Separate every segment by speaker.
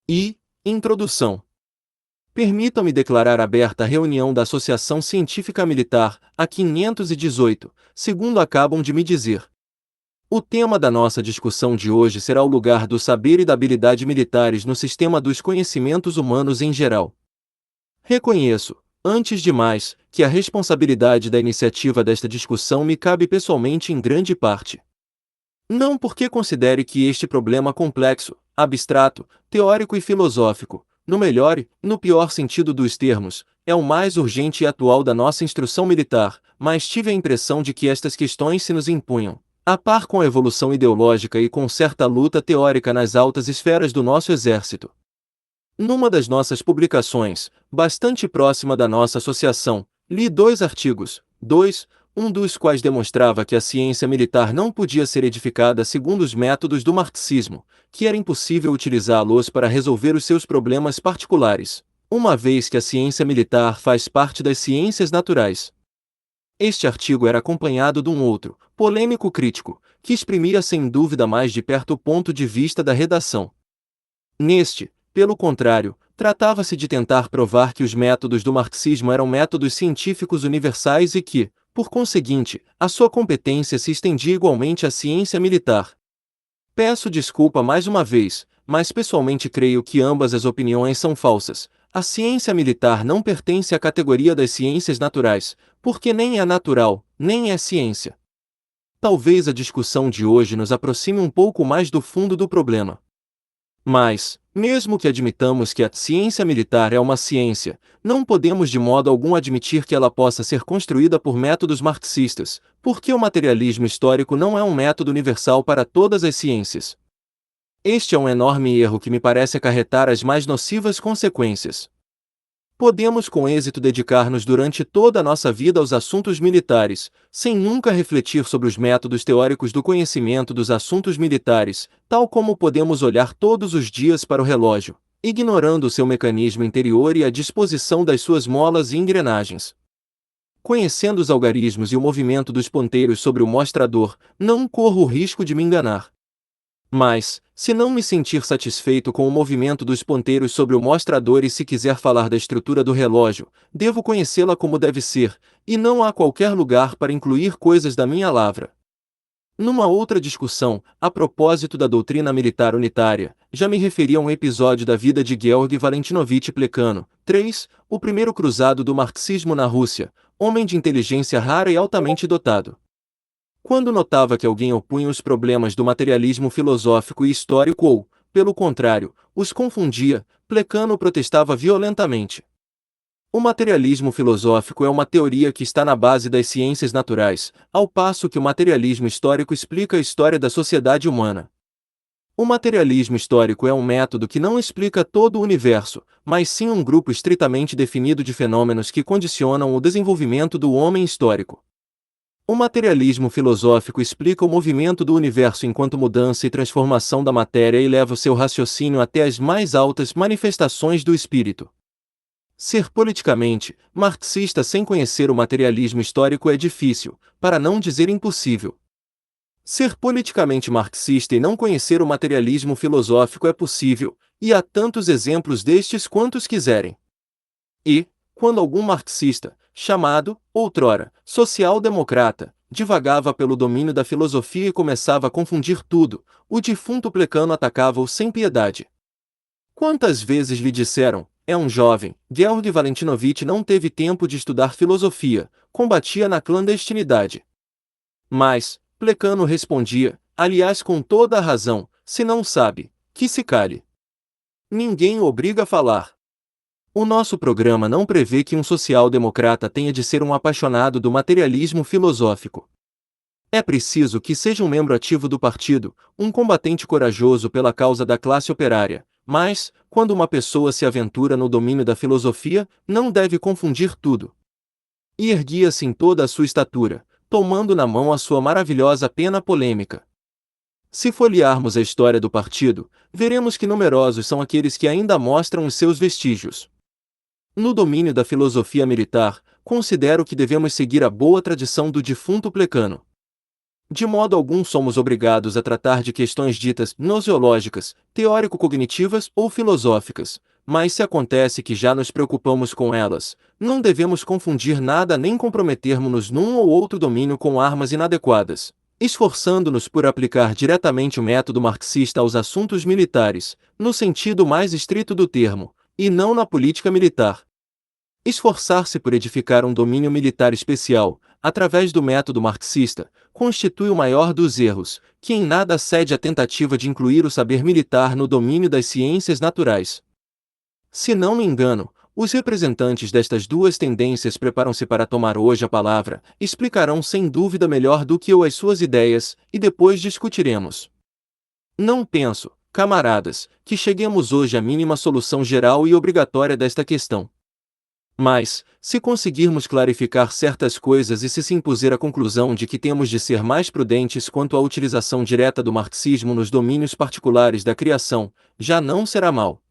Speaker 1: E, introdução. Permita-me declarar aberta a reunião da Associação Científica Militar, a 518, segundo acabam de me dizer. O tema da nossa discussão de hoje será o lugar do saber e da habilidade militares no sistema dos conhecimentos humanos em geral. Reconheço, antes de mais, que a responsabilidade da iniciativa desta discussão me cabe pessoalmente em grande parte. Não porque considere que este problema complexo, abstrato, teórico e filosófico, no melhor e, no pior sentido dos termos, é o mais urgente e atual da nossa instrução militar, mas tive a impressão de que estas questões se nos impunham, a par com a evolução ideológica e com certa luta teórica nas altas esferas do nosso exército. Numa das nossas publicações, bastante próxima da nossa associação, li 2 artigos, um dos quais demonstrava que a ciência militar não podia ser edificada segundo os métodos do marxismo, que era impossível utilizá-los para resolver os seus problemas particulares, uma vez que a ciência militar faz parte das ciências naturais. Este artigo era acompanhado de um outro, polêmico crítico, que exprimia sem dúvida mais de perto o ponto de vista da redação. Neste, pelo contrário, tratava-se de tentar provar que os métodos do marxismo eram métodos científicos universais e que, por conseguinte, a sua competência se estendia igualmente à ciência militar. Peço desculpa mais uma vez, mas pessoalmente creio que ambas as opiniões são falsas. A ciência militar não pertence à categoria das ciências naturais, porque nem é natural, nem é ciência. Talvez a discussão de hoje nos aproxime um pouco mais do fundo do problema. Mas, mesmo que admitamos que a ciência militar é uma ciência, não podemos de modo algum admitir que ela possa ser construída por métodos marxistas, porque o materialismo histórico não é um método universal para todas as ciências. Este é um enorme erro que me parece acarretar as mais nocivas consequências. Podemos com êxito dedicar-nos durante toda a nossa vida aos assuntos militares, sem nunca refletir sobre os métodos teóricos do conhecimento dos assuntos militares, tal como podemos olhar todos os dias para o relógio, ignorando o seu mecanismo interior e a disposição das suas molas e engrenagens. Conhecendo os algarismos e o movimento dos ponteiros sobre o mostrador, não corro o risco de me enganar. Mas, se não me sentir satisfeito com o movimento dos ponteiros sobre o mostrador e se quiser falar da estrutura do relógio, devo conhecê-la como deve ser, e não há qualquer lugar para incluir coisas da minha lavra. Numa outra discussão, a propósito da doutrina militar unitária, já me referi a um episódio da vida de Georg Valentinovich Plekhanov, o primeiro cruzado do marxismo na Rússia, homem de inteligência rara e altamente dotado. Quando notava que alguém opunha os problemas do materialismo filosófico e histórico ou, pelo contrário, os confundia, Plekhanov protestava violentamente. O materialismo filosófico é uma teoria que está na base das ciências naturais, ao passo que o materialismo histórico explica a história da sociedade humana. O materialismo histórico é um método que não explica todo o universo, mas sim um grupo estritamente definido de fenômenos que condicionam o desenvolvimento do homem histórico. O materialismo filosófico explica o movimento do universo enquanto mudança e transformação da matéria e leva o seu raciocínio até as mais altas manifestações do espírito. Ser politicamente marxista sem conhecer o materialismo histórico é difícil, para não dizer impossível. Ser politicamente marxista e não conhecer o materialismo filosófico é possível, e há tantos exemplos destes quantos quiserem. E, quando algum marxista, chamado, outrora, social-democrata, divagava pelo domínio da filosofia e começava a confundir tudo, o defunto Plekhanov atacava-o sem piedade. Quantas vezes lhe disseram, é um jovem, Georg Valentinovich não teve tempo de estudar filosofia, combatia na clandestinidade. Mas, Plekhanov respondia, aliás com toda a razão, se não sabe, que se cale. Ninguém o obriga a falar. O nosso programa não prevê que um social-democrata tenha de ser um apaixonado do materialismo filosófico. É preciso que seja um membro ativo do partido, um combatente corajoso pela causa da classe operária, mas, quando uma pessoa se aventura no domínio da filosofia, não deve confundir tudo. E erguia-se em toda a sua estatura, tomando na mão a sua maravilhosa pena polêmica. Se folhearmos a história do partido, veremos que numerosos são aqueles que ainda mostram os seus vestígios. No domínio da filosofia militar, considero que devemos seguir a boa tradição do defunto Plekhanov. De modo algum somos obrigados a tratar de questões ditas noseológicas, teórico-cognitivas ou filosóficas, mas se acontece que já nos preocupamos com elas, não devemos confundir nada nem comprometermos-nos num ou outro domínio com armas inadequadas, esforçando-nos por aplicar diretamente o método marxista aos assuntos militares, no sentido mais estrito do termo, e não na política militar. Esforçar-se por edificar um domínio militar especial, através do método marxista, constitui o maior dos erros, que em nada cede à tentativa de incluir o saber militar no domínio das ciências naturais. Se não me engano, os representantes destas duas tendências preparam-se para tomar hoje a palavra, explicarão sem dúvida melhor do que eu as suas ideias, e depois discutiremos. Não penso, camaradas, que cheguemos hoje à mínima solução geral e obrigatória desta questão. Mas, se conseguirmos clarificar certas coisas e se impuser a conclusão de que temos de ser mais prudentes quanto à utilização direta do marxismo nos domínios particulares da criação, já não será mal.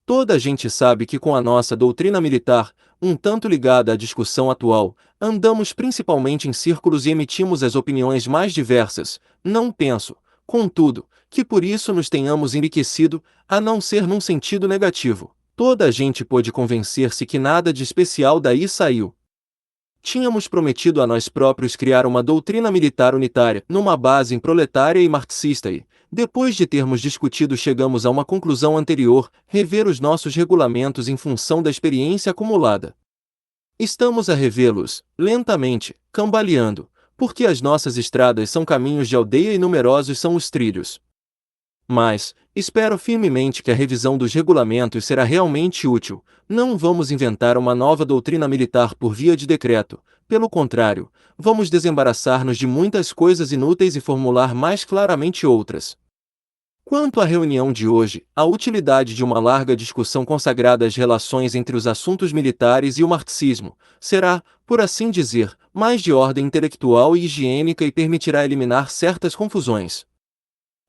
Speaker 1: Toda a gente sabe que com a nossa doutrina militar, um tanto ligada à discussão atual, andamos principalmente em círculos e emitimos as opiniões mais diversas. Não penso, contudo, que por isso nos tenhamos enriquecido, a não ser num sentido negativo. Toda a gente pôde convencer-se que nada de especial daí saiu. Tínhamos prometido a nós próprios criar uma doutrina militar unitária, numa base proletária e marxista e, depois de termos discutido chegamos a uma conclusão anterior, rever os nossos regulamentos em função da experiência acumulada. Estamos a revê-los, lentamente, cambaleando, porque as nossas estradas são caminhos de aldeia e numerosos são os trilhos. Mas, espero firmemente que a revisão dos regulamentos será realmente útil. Não vamos inventar uma nova doutrina militar por via de decreto, pelo contrário, vamos desembaraçar-nos de muitas coisas inúteis e formular mais claramente outras. Quanto à reunião de hoje, a utilidade de uma larga discussão consagrada às relações entre os assuntos militares e o marxismo será, por assim dizer, mais de ordem intelectual e higiênica e permitirá eliminar certas confusões.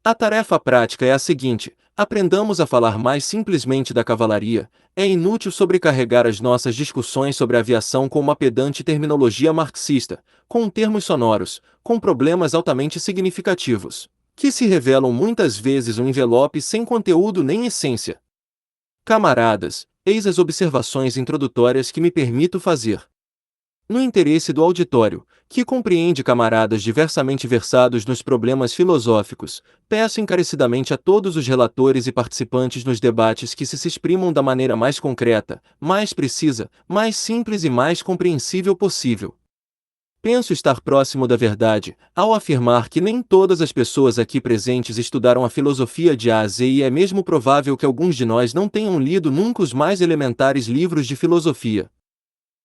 Speaker 1: A tarefa prática é a seguinte: aprendamos a falar mais simplesmente da cavalaria. É inútil sobrecarregar as nossas discussões sobre a aviação com uma pedante terminologia marxista, com termos sonoros, com problemas altamente significativos, que se revelam muitas vezes um envelope sem conteúdo nem essência. Camaradas, eis as observações introdutórias que me permito fazer. No interesse do auditório, que compreende camaradas diversamente versados nos problemas filosóficos, peço encarecidamente a todos os relatores e participantes nos debates que se exprimam da maneira mais concreta, mais precisa, mais simples e mais compreensível possível. Penso estar próximo da verdade, ao afirmar que nem todas as pessoas aqui presentes estudaram a filosofia de A a Z e é mesmo provável que alguns de nós não tenham lido nunca os mais elementares livros de filosofia.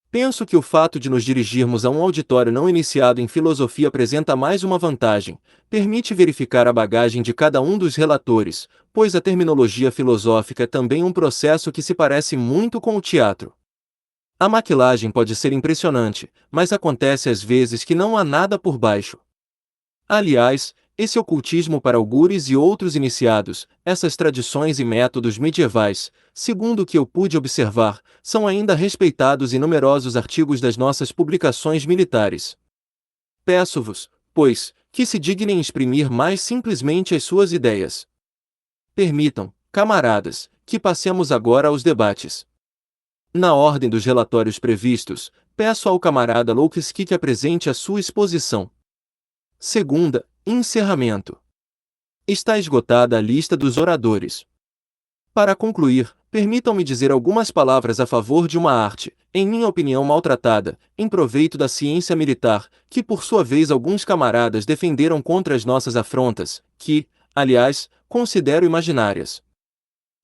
Speaker 1: Penso que o fato de nos dirigirmos a um auditório não iniciado em filosofia apresenta mais uma vantagem: permite verificar a bagagem de cada um dos relatores, pois a terminologia filosófica é também um processo que se parece muito com o teatro. A maquilagem pode ser impressionante, mas acontece às vezes que não há nada por baixo. Aliás, esse ocultismo para augures e outros iniciados, essas tradições e métodos medievais, segundo o que eu pude observar, são ainda respeitados em numerosos artigos das nossas publicações militares. Peço-vos, pois, que se dignem exprimir mais simplesmente as suas ideias. Permitam, camaradas, que passemos agora aos debates. Na ordem dos relatórios previstos, peço ao camarada Loukiski que apresente a sua exposição. Segunda, encerramento. Está esgotada a lista dos oradores. Para concluir, permitam-me dizer algumas palavras a favor de uma arte, em minha opinião maltratada, em proveito da ciência militar, que por sua vez alguns camaradas defenderam contra as nossas afrontas, que, aliás, considero imaginárias.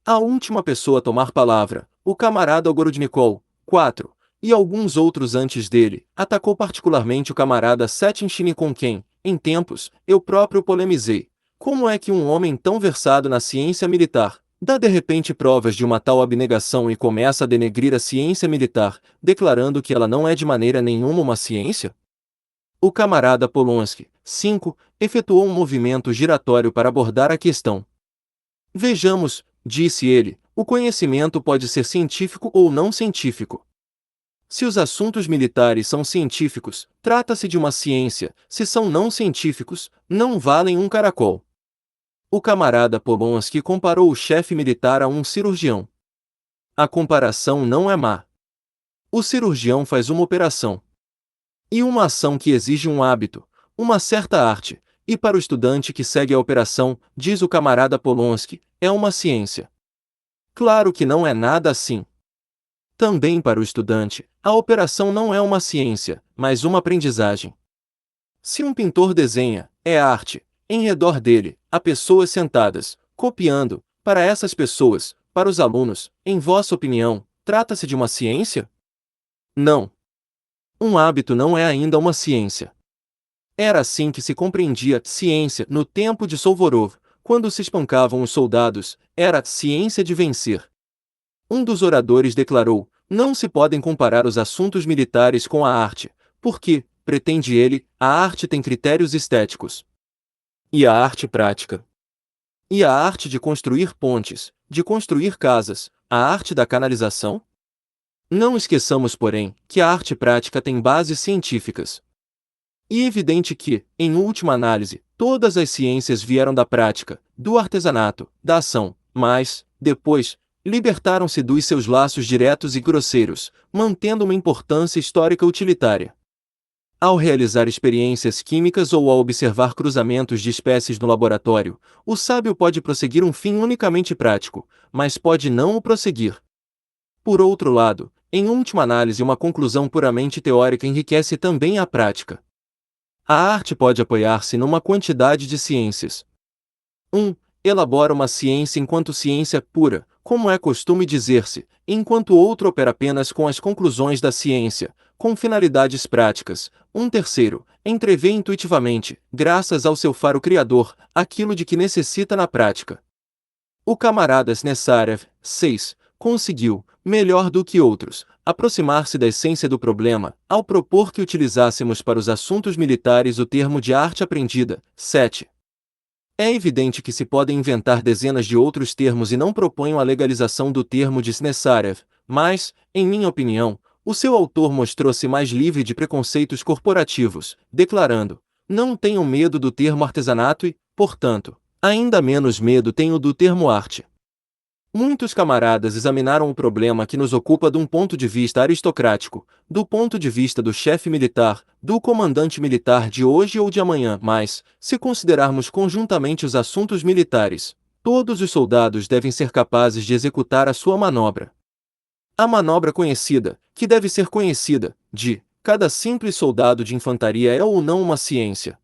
Speaker 1: A última pessoa a tomar palavra, o camarada Ogrodnikov, 4, e alguns outros antes dele, atacou particularmente o camarada Setchin com quem, em tempos, eu próprio polemizei. Como é que um homem tão versado na ciência militar dá de repente provas de uma tal abnegação e começa a denegrir a ciência militar, declarando que ela não é de maneira nenhuma uma ciência? O camarada Polonsky, 5, efetuou um movimento giratório para abordar a questão. Vejamos, disse ele, o conhecimento pode ser científico ou não científico. Se os assuntos militares são científicos, trata-se de uma ciência, se são não científicos, não valem um caracol. O camarada Polonsky comparou o chefe militar a um cirurgião. A comparação não é má. O cirurgião faz uma operação. E uma ação que exige um hábito, uma certa arte, e para o estudante que segue a operação, diz o camarada Polonsky, é uma ciência. Claro que não é nada assim. Também para o estudante, a operação não é uma ciência, mas uma aprendizagem. Se um pintor desenha, é arte. Em redor dele, há pessoas sentadas, copiando. Para essas pessoas, para os alunos, em vossa opinião, trata-se de uma ciência? Não. Um hábito não é ainda uma ciência. Era assim que se compreendia ciência no tempo de Suvorov, quando se espancavam os soldados, era ciência de vencer. Um dos oradores declarou: não se podem comparar os assuntos militares com a arte, porque, pretende ele, a arte tem critérios estéticos. E a arte prática? E a arte de construir pontes, de construir casas, a arte da canalização? Não esqueçamos, porém, que a arte prática tem bases científicas. E é evidente que, em última análise, todas as ciências vieram da prática, do artesanato, da ação, mas, depois, libertaram-se dos seus laços diretos e grosseiros, mantendo uma importância histórica utilitária. Ao realizar experiências químicas ou ao observar cruzamentos de espécies no laboratório, o sábio pode prosseguir um fim unicamente prático, mas pode não o prosseguir. Por outro lado, em última análise, uma conclusão puramente teórica enriquece também a prática. A arte pode apoiar-se numa quantidade de ciências. 1. Elabora uma ciência enquanto ciência pura, como é costume dizer-se, enquanto o outro opera apenas com as conclusões da ciência, com finalidades práticas. 3. Entrevê intuitivamente, graças ao seu faro criador, aquilo de que necessita na prática. O camarada Snesarev, 6, conseguiu, melhor do que outros, aproximar-se da essência do problema, ao propor que utilizássemos para os assuntos militares o termo de arte aprendida. 7. É evidente que se podem inventar dezenas de outros termos e não proponho a legalização do termo de Snesarev, mas, em minha opinião, o seu autor mostrou-se mais livre de preconceitos corporativos, declarando: não tenho medo do termo artesanato e, portanto, ainda menos medo tenho do termo arte. Muitos camaradas examinaram o problema que nos ocupa de um ponto de vista aristocrático, do ponto de vista do chefe militar, do comandante militar de hoje ou de amanhã, mas, se considerarmos conjuntamente os assuntos militares, todos os soldados devem ser capazes de executar a sua manobra. A manobra conhecida, que deve ser conhecida, de cada simples soldado de infantaria é ou não uma ciência.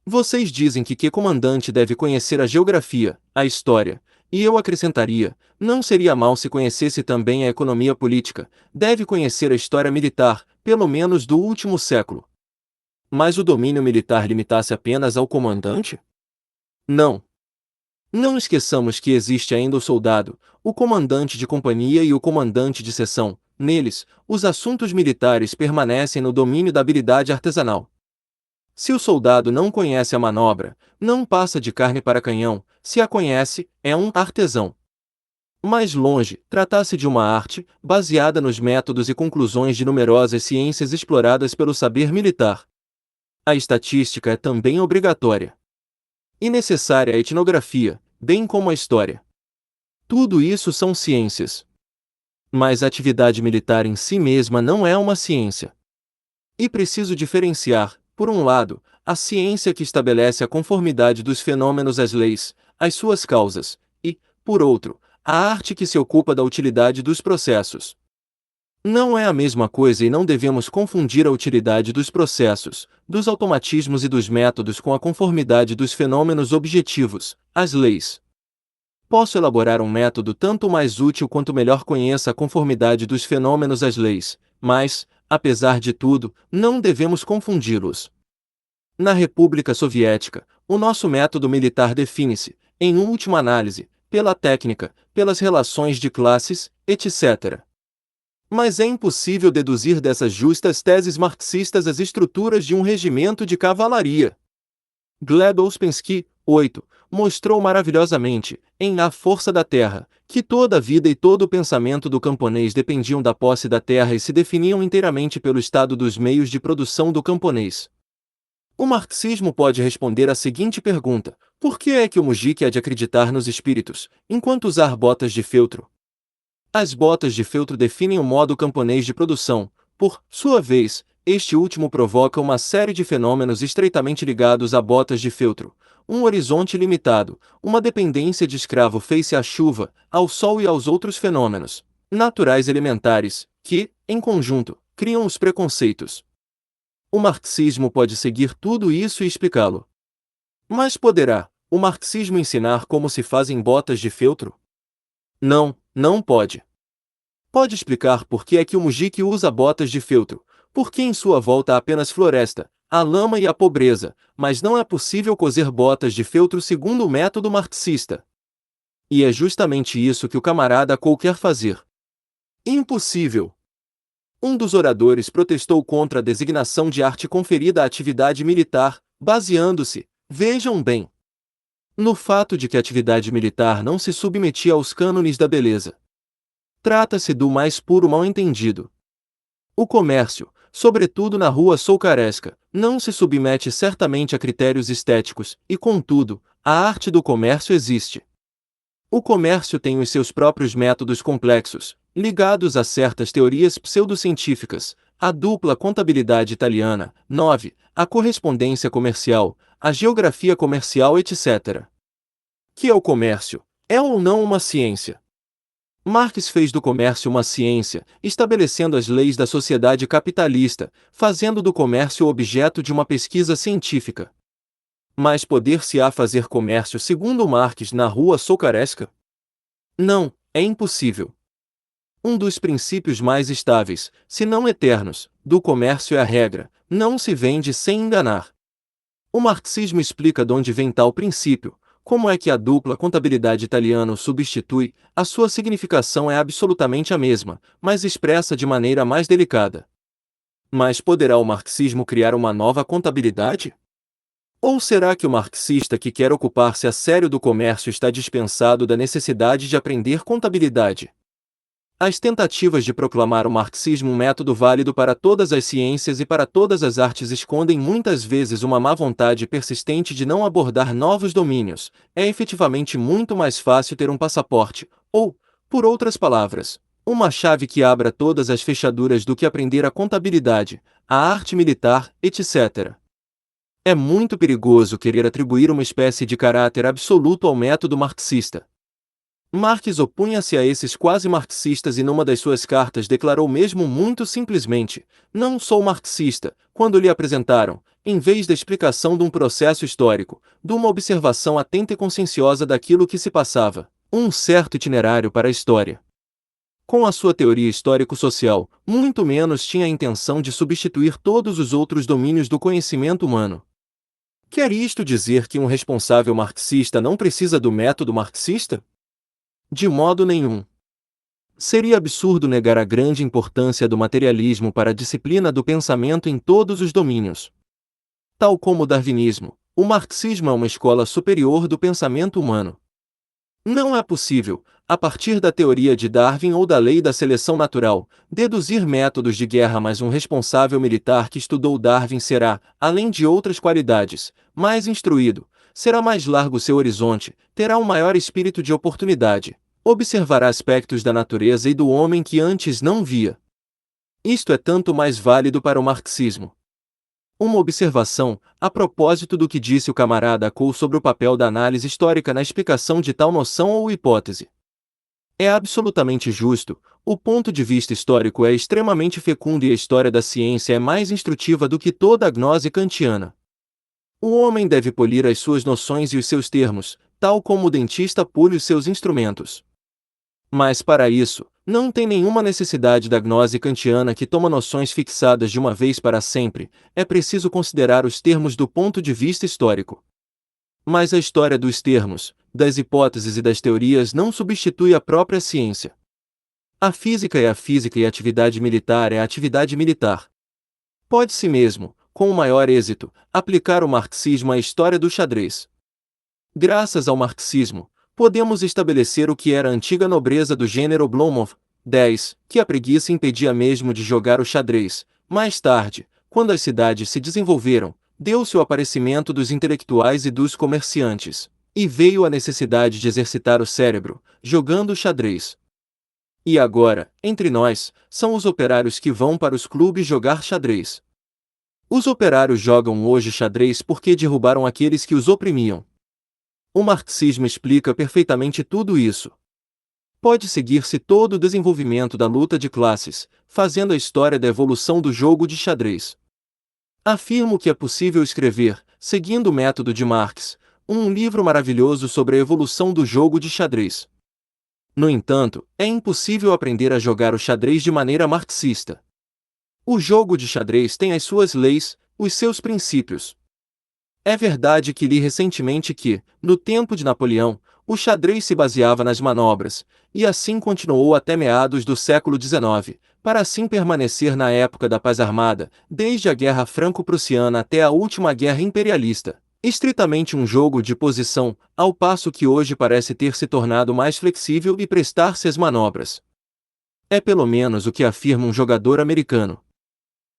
Speaker 1: Vocês dizem que comandante deve conhecer a geografia, a história, e eu acrescentaria, não seria mal se conhecesse também a economia política, deve conhecer a história militar, pelo menos do último século. Mas o domínio militar limitasse apenas ao comandante? Não. Não esqueçamos que existe ainda o soldado, o comandante de companhia e o comandante de seção. Neles, os assuntos militares permanecem no domínio da habilidade artesanal. Se o soldado não conhece a manobra, não passa de carne para canhão, se a conhece, é um artesão. Mais longe, trata-se de uma arte, baseada nos métodos e conclusões de numerosas ciências exploradas pelo saber militar. A estatística é também obrigatória. E necessária a etnografia, bem como a história. Tudo isso são ciências. Mas a atividade militar em si mesma não é uma ciência. E preciso diferenciar, por um lado, a ciência que estabelece a conformidade dos fenômenos às leis, às suas causas, e, por outro, a arte que se ocupa da utilidade dos processos. Não é a mesma coisa e não devemos confundir a utilidade dos processos, dos automatismos e dos métodos com a conformidade dos fenômenos objetivos, as leis. Posso elaborar um método tanto mais útil quanto melhor conheça a conformidade dos fenômenos às leis, mas, apesar de tudo, não devemos confundi-los. Na República Soviética, o nosso método militar define-se, em última análise, pela técnica, pelas relações de classes, etc. Mas é impossível deduzir dessas justas teses marxistas as estruturas de um regimento de cavalaria. Gleb Ouspensky, 8, mostrou maravilhosamente, em A Força da Terra, que toda a vida e todo o pensamento do camponês dependiam da posse da terra e se definiam inteiramente pelo estado dos meios de produção do camponês. O marxismo pode responder a seguinte pergunta: por que é que o mujique há de acreditar nos espíritos, enquanto usar botas de feltro? As botas de feltro definem o modo camponês de produção. Por sua vez, este último provoca uma série de fenômenos estreitamente ligados a botas de feltro: um horizonte limitado, uma dependência de escravo face à chuva, ao sol e aos outros fenômenos naturais elementares, que, em conjunto, criam os preconceitos. O marxismo pode seguir tudo isso e explicá-lo. Mas poderá o marxismo ensinar como se fazem botas de feltro? Não, não pode. Pode explicar por que é que o mujique usa botas de feltro, porque em sua volta há apenas floresta, a lama e a pobreza, mas não é possível cozer botas de feltro segundo o método marxista. E é justamente isso que o camarada Cole quer fazer. Impossível! Um dos oradores protestou contra a designação de arte conferida à atividade militar, baseando-se, vejam bem, no fato de que a atividade militar não se submetia aos cânones da beleza. Trata-se do mais puro mal-entendido. O comércio, sobretudo na rua Soucaresca, não se submete certamente a critérios estéticos, e contudo, a arte do comércio existe. O comércio tem os seus próprios métodos complexos, ligados a certas teorias pseudocientíficas, a dupla contabilidade italiana, 9, a correspondência comercial, a geografia comercial, etc. Que é o comércio? É ou não uma ciência? Marx fez do comércio uma ciência, estabelecendo as leis da sociedade capitalista, fazendo do comércio objeto de uma pesquisa científica. Mas poder-se-á fazer comércio segundo Marx na rua Soucaresca? Não, é impossível. Um dos princípios mais estáveis, se não eternos, do comércio é a regra: não se vende sem enganar. O marxismo explica de onde vem tal princípio, como é que a dupla contabilidade italiana o substitui. A sua significação é absolutamente a mesma, mas expressa de maneira mais delicada. Mas poderá o marxismo criar uma nova contabilidade? Ou será que o marxista que quer ocupar-se a sério do comércio está dispensado da necessidade de aprender contabilidade? As tentativas de proclamar o marxismo um método válido para todas as ciências e para todas as artes escondem muitas vezes uma má vontade persistente de não abordar novos domínios. É efetivamente muito mais fácil ter um passaporte, ou, por outras palavras, uma chave que abra todas as fechaduras do que aprender a contabilidade, a arte militar, etc. É muito perigoso querer atribuir uma espécie de caráter absoluto ao método marxista. Marx opunha-se a esses quase marxistas e numa das suas cartas declarou mesmo muito simplesmente: não sou marxista, quando lhe apresentaram, em vez da explicação de um processo histórico, de uma observação atenta e conscienciosa daquilo que se passava, um certo itinerário para a história. Com a sua teoria histórico-social, muito menos tinha a intenção de substituir todos os outros domínios do conhecimento humano. Quer isto dizer que um responsável marxista não precisa do método marxista? De modo nenhum. Seria absurdo negar a grande importância do materialismo para a disciplina do pensamento em todos os domínios. Tal como o darwinismo, o marxismo é uma escola superior do pensamento humano. Não é possível, a partir da teoria de Darwin ou da lei da seleção natural, deduzir métodos de guerra, mas um responsável militar que estudou Darwin será, além de outras qualidades, mais instruído, será mais largo seu horizonte, terá um maior espírito de oportunidade, observará aspectos da natureza e do homem que antes não via. Isto é tanto mais válido para o marxismo. Uma observação, a propósito do que disse o camarada Cole sobre o papel da análise histórica na explicação de tal noção ou hipótese. É absolutamente justo, o ponto de vista histórico é extremamente fecundo e a história da ciência é mais instrutiva do que toda a gnose kantiana. O homem deve polir as suas noções e os seus termos, tal como o dentista pule os seus instrumentos. Mas para isso, não tem nenhuma necessidade da gnose kantiana que toma noções fixadas de uma vez para sempre, é preciso considerar os termos do ponto de vista histórico. Mas a história dos termos, das hipóteses e das teorias não substitui a própria ciência. A física é a física e a atividade militar é a atividade militar. Pode-se mesmo, com o maior êxito, aplicar o marxismo à história do xadrez. Graças ao marxismo, podemos estabelecer o que era a antiga nobreza do gênero Blomov, 10, que a preguiça impedia mesmo de jogar o xadrez. Mais tarde, quando as cidades se desenvolveram, deu-se o aparecimento dos intelectuais e dos comerciantes, e veio a necessidade de exercitar o cérebro, jogando xadrez. E agora, entre nós, são os operários que vão para os clubes jogar xadrez. Os operários jogam hoje xadrez porque derrubaram aqueles que os oprimiam. O marxismo explica perfeitamente tudo isso. Pode seguir-se todo o desenvolvimento da luta de classes, fazendo a história da evolução do jogo de xadrez. Afirmo que é possível escrever, seguindo o método de Marx, um livro maravilhoso sobre a evolução do jogo de xadrez. No entanto, é impossível aprender a jogar o xadrez de maneira marxista. O jogo de xadrez tem as suas leis, os seus princípios. É verdade que li recentemente que, no tempo de Napoleão, o xadrez se baseava nas manobras, e assim continuou até meados do século XIX, para assim permanecer na época da paz armada, desde a Guerra Franco-Prussiana até a última guerra imperialista, estritamente um jogo de posição, ao passo que hoje parece ter se tornado mais flexível e prestar-se às manobras. É pelo menos o que afirma um jogador americano.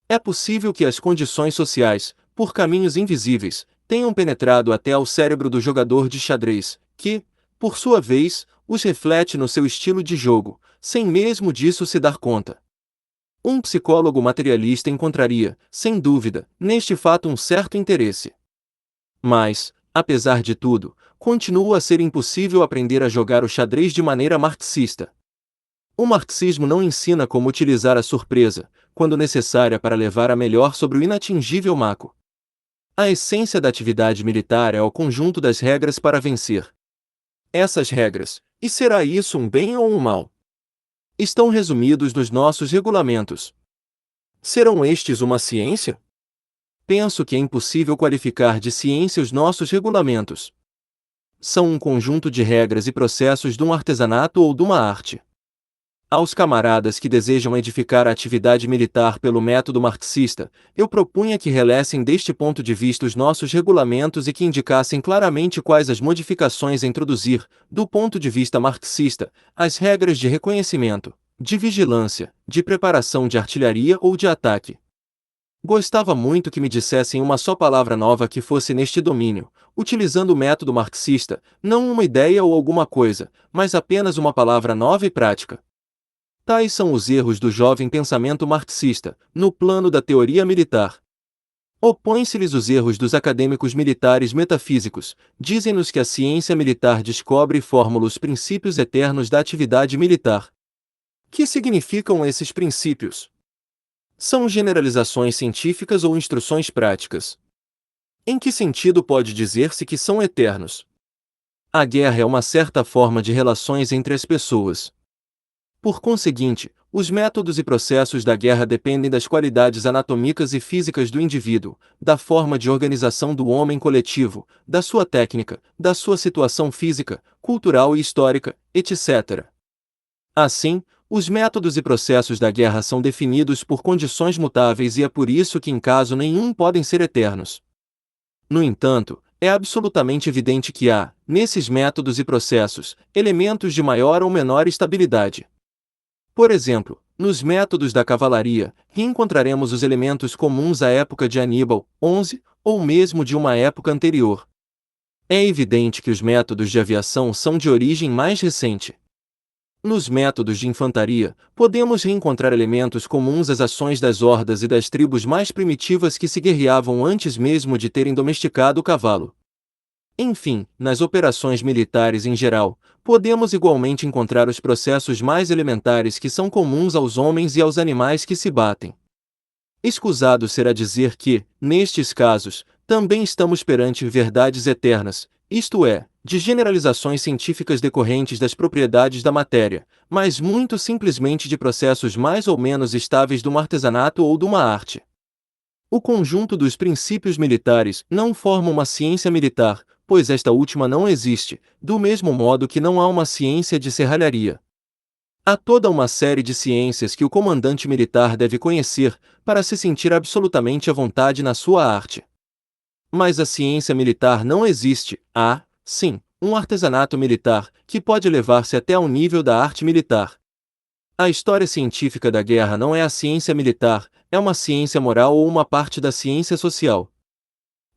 Speaker 1: É possível que as condições sociais, por caminhos invisíveis, tenham penetrado até ao cérebro do jogador de xadrez, que, por sua vez, os reflete no seu estilo de jogo, sem mesmo disso se dar conta. Um psicólogo materialista encontraria, sem dúvida, neste fato um certo interesse. Mas, apesar de tudo, continua a ser impossível aprender a jogar o xadrez de maneira marxista. O marxismo não ensina como utilizar a surpresa, quando necessária para levar a melhor sobre o inatingível maco. A essência da atividade militar é o conjunto das regras para vencer. Essas regras, e será isso um bem ou um mal, estão resumidos nos nossos regulamentos. Serão estes uma ciência? Penso que é impossível qualificar de ciência os nossos regulamentos. São um conjunto de regras e processos de um artesanato ou de uma arte. Aos camaradas que desejam edificar a atividade militar pelo método marxista, eu propunha que relessem deste ponto de vista os nossos regulamentos e que indicassem claramente quais as modificações a introduzir, do ponto de vista marxista, as regras de reconhecimento, de vigilância, de preparação de artilharia ou de ataque. Gostava muito que me dissessem uma só palavra nova que fosse neste domínio, utilizando o método marxista, não uma ideia ou alguma coisa, mas apenas uma palavra nova e prática. Tais são os erros do jovem pensamento marxista, no plano da teoria militar. Opõem-se-lhes os erros dos acadêmicos militares metafísicos, dizem-nos que a ciência militar descobre e formula os princípios eternos da atividade militar. Que significam esses princípios? São generalizações científicas ou instruções práticas? Em que sentido pode dizer-se que são eternos? A guerra é uma certa forma de relações entre as pessoas. Por conseguinte, os métodos e processos da guerra dependem das qualidades anatômicas e físicas do indivíduo, da forma de organização do homem coletivo, da sua técnica, da sua situação física, cultural e histórica, etc. Assim, os métodos e processos da guerra são definidos por condições mutáveis e é por isso que em caso nenhum podem ser eternos. No entanto, é absolutamente evidente que há, nesses métodos e processos, elementos de maior ou menor estabilidade. Por exemplo, nos métodos da cavalaria, encontraremos os elementos comuns à época de Aníbal, 11, ou mesmo de uma época anterior. É evidente que os métodos de aviação são de origem mais recente. Nos métodos de infantaria, podemos reencontrar elementos comuns às ações das hordas e das tribos mais primitivas que se guerreavam antes mesmo de terem domesticado o cavalo. Enfim, nas operações militares em geral, podemos igualmente encontrar os processos mais elementares que são comuns aos homens e aos animais que se batem. Escusado será dizer que, nestes casos, também estamos perante verdades eternas, isto é, de generalizações científicas decorrentes das propriedades da matéria, mas muito simplesmente de processos mais ou menos estáveis de um artesanato ou de uma arte. O conjunto dos princípios militares não forma uma ciência militar, pois esta última não existe, do mesmo modo que não há uma ciência de serralharia. Há toda uma série de ciências que o comandante militar deve conhecer, para se sentir absolutamente à vontade na sua arte. Mas a ciência militar não existe, há, Sim, um artesanato militar, que pode elevar-se até ao nível da arte militar. A história científica da guerra não é a ciência militar, é uma ciência moral ou uma parte da ciência social.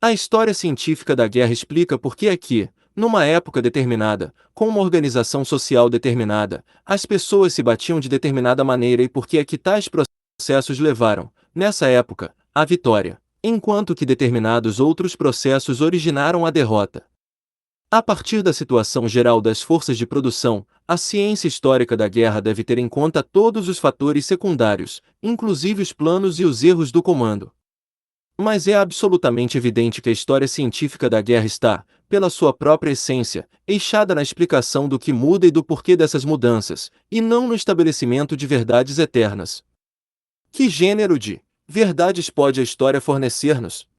Speaker 1: A história científica da guerra explica por que é que, numa época determinada, com uma organização social determinada, as pessoas se batiam de determinada maneira e por que é que tais processos levaram, nessa época, à vitória, enquanto que determinados outros processos originaram a derrota. A partir da situação geral das forças de produção, a ciência histórica da guerra deve ter em conta todos os fatores secundários, inclusive os planos e os erros do comando. Mas é absolutamente evidente que a história científica da guerra está, pela sua própria essência, eixada na explicação do que muda e do porquê dessas mudanças, e não no estabelecimento de verdades eternas. Que gênero de verdades pode a história fornecer-nos?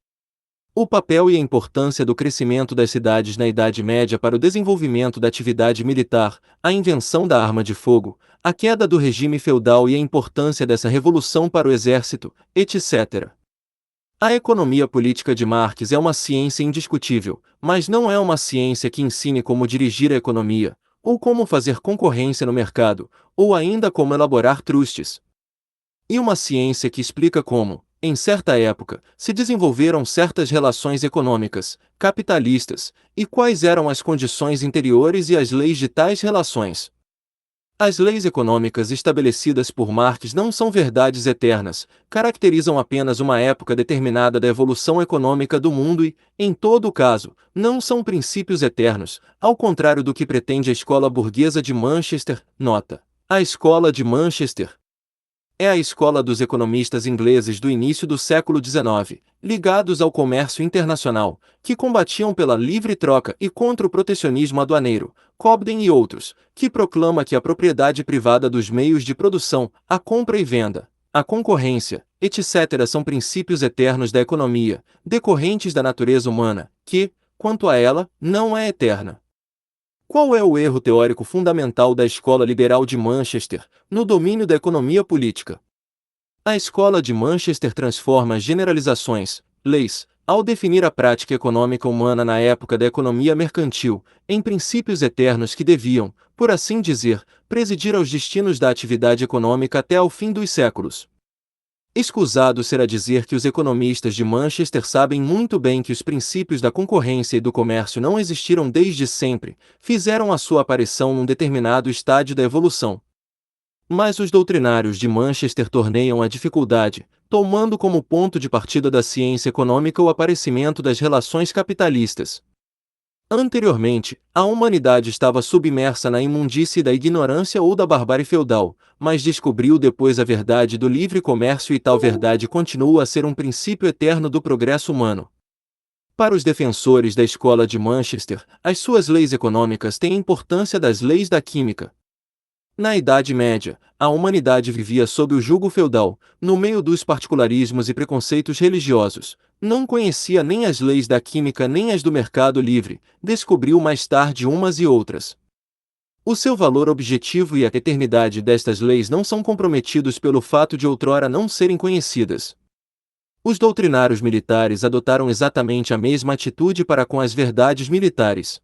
Speaker 1: O papel e a importância do crescimento das cidades na Idade Média para o desenvolvimento da atividade militar, a invenção da arma de fogo, a queda do regime feudal e a importância dessa revolução para o exército, etc. A economia política de Marx é uma ciência indiscutível, mas não é uma ciência que ensine como dirigir a economia, ou como fazer concorrência no mercado, ou ainda como elaborar trustes. E uma ciência que explica como, em certa época, se desenvolveram certas relações econômicas, capitalistas, e quais eram as condições interiores e as leis de tais relações. As leis econômicas estabelecidas por Marx não são verdades eternas, caracterizam apenas uma época determinada da evolução econômica do mundo e, em todo caso, não são princípios eternos, ao contrário do que pretende a escola burguesa de Manchester. Nota: a escola de Manchester é a escola dos economistas ingleses do início do século XIX, ligados ao comércio internacional, que combatiam pela livre troca e contra o protecionismo aduaneiro, Cobden e outros, que proclama que a propriedade privada dos meios de produção, a compra e venda, a concorrência, etc. são princípios eternos da economia, decorrentes da natureza humana, que, quanto a ela, não é eterna. Qual é o erro teórico fundamental da escola liberal de Manchester, no domínio da economia política? A escola de Manchester transforma as generalizações, leis, ao definir a prática econômica humana na época da economia mercantil, em princípios eternos que deviam, por assim dizer, presidir aos destinos da atividade econômica até ao fim dos séculos. Escusado será dizer que os economistas de Manchester sabem muito bem que os princípios da concorrência e do comércio não existiram desde sempre, fizeram a sua aparição num determinado estágio da evolução. Mas os doutrinários de Manchester torneiam a dificuldade, tomando como ponto de partida da ciência econômica o aparecimento das relações capitalistas. Anteriormente, a humanidade estava submersa na imundície da ignorância ou da barbárie feudal, mas descobriu depois a verdade do livre comércio e tal verdade continua a ser um princípio eterno do progresso humano. Para os defensores da escola de Manchester, as suas leis econômicas têm a importância das leis da química. Na Idade Média, a humanidade vivia sob o jugo feudal, no meio dos particularismos e preconceitos religiosos. Não conhecia nem as leis da química nem as do mercado livre, descobriu mais tarde umas e outras. O seu valor objetivo e a eternidade destas leis não são comprometidos pelo fato de outrora não serem conhecidas. Os doutrinários militares adotaram exatamente a mesma atitude para com as verdades militares.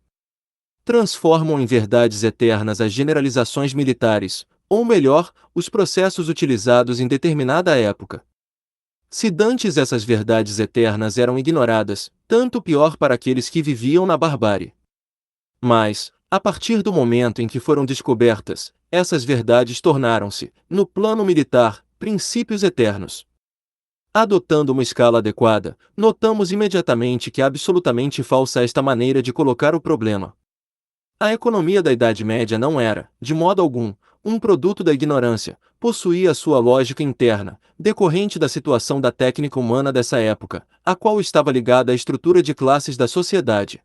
Speaker 1: Transformam em verdades eternas as generalizações militares, ou melhor, os processos utilizados em determinada época. Se dantes essas verdades eternas eram ignoradas, tanto pior para aqueles que viviam na barbárie. Mas, a partir do momento em que foram descobertas, essas verdades tornaram-se, no plano militar, princípios eternos. Adotando uma escala adequada, notamos imediatamente que é absolutamente falsa esta maneira de colocar o problema. A economia da Idade Média não era, de modo algum, um produto da ignorância, possuía sua lógica interna, decorrente da situação da técnica humana dessa época, a qual estava ligada à estrutura de classes da sociedade.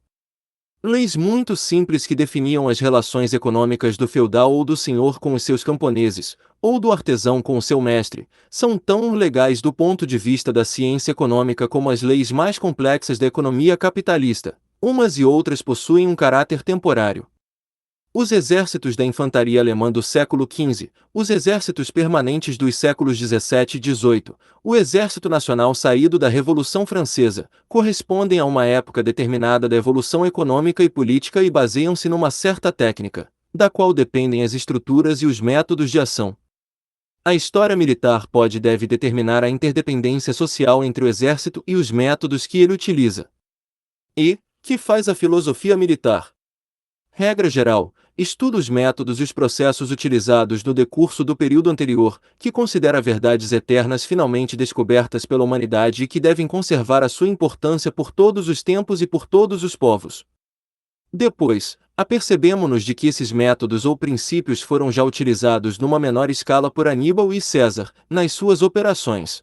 Speaker 1: Leis muito simples que definiam as relações econômicas do feudal ou do senhor com os seus camponeses, ou do artesão com o seu mestre, são tão legais do ponto de vista da ciência econômica como as leis mais complexas da economia capitalista. Umas e outras possuem um caráter temporário. Os exércitos da infantaria alemã do século XV, os exércitos permanentes dos séculos XVII e XVIII, o exército nacional saído da Revolução Francesa, correspondem a uma época determinada da evolução econômica e política e baseiam-se numa certa técnica, da qual dependem as estruturas e os métodos de ação. A história militar pode e deve determinar a interdependência social entre o exército e os métodos que ele utiliza. E, que faz a filosofia militar? Regra geral, estuda os métodos e os processos utilizados no decurso do período anterior, que considera verdades eternas finalmente descobertas pela humanidade e que devem conservar a sua importância por todos os tempos e por todos os povos. Depois, apercebemo-nos de que esses métodos ou princípios foram já utilizados numa menor escala por Aníbal e César, nas suas operações.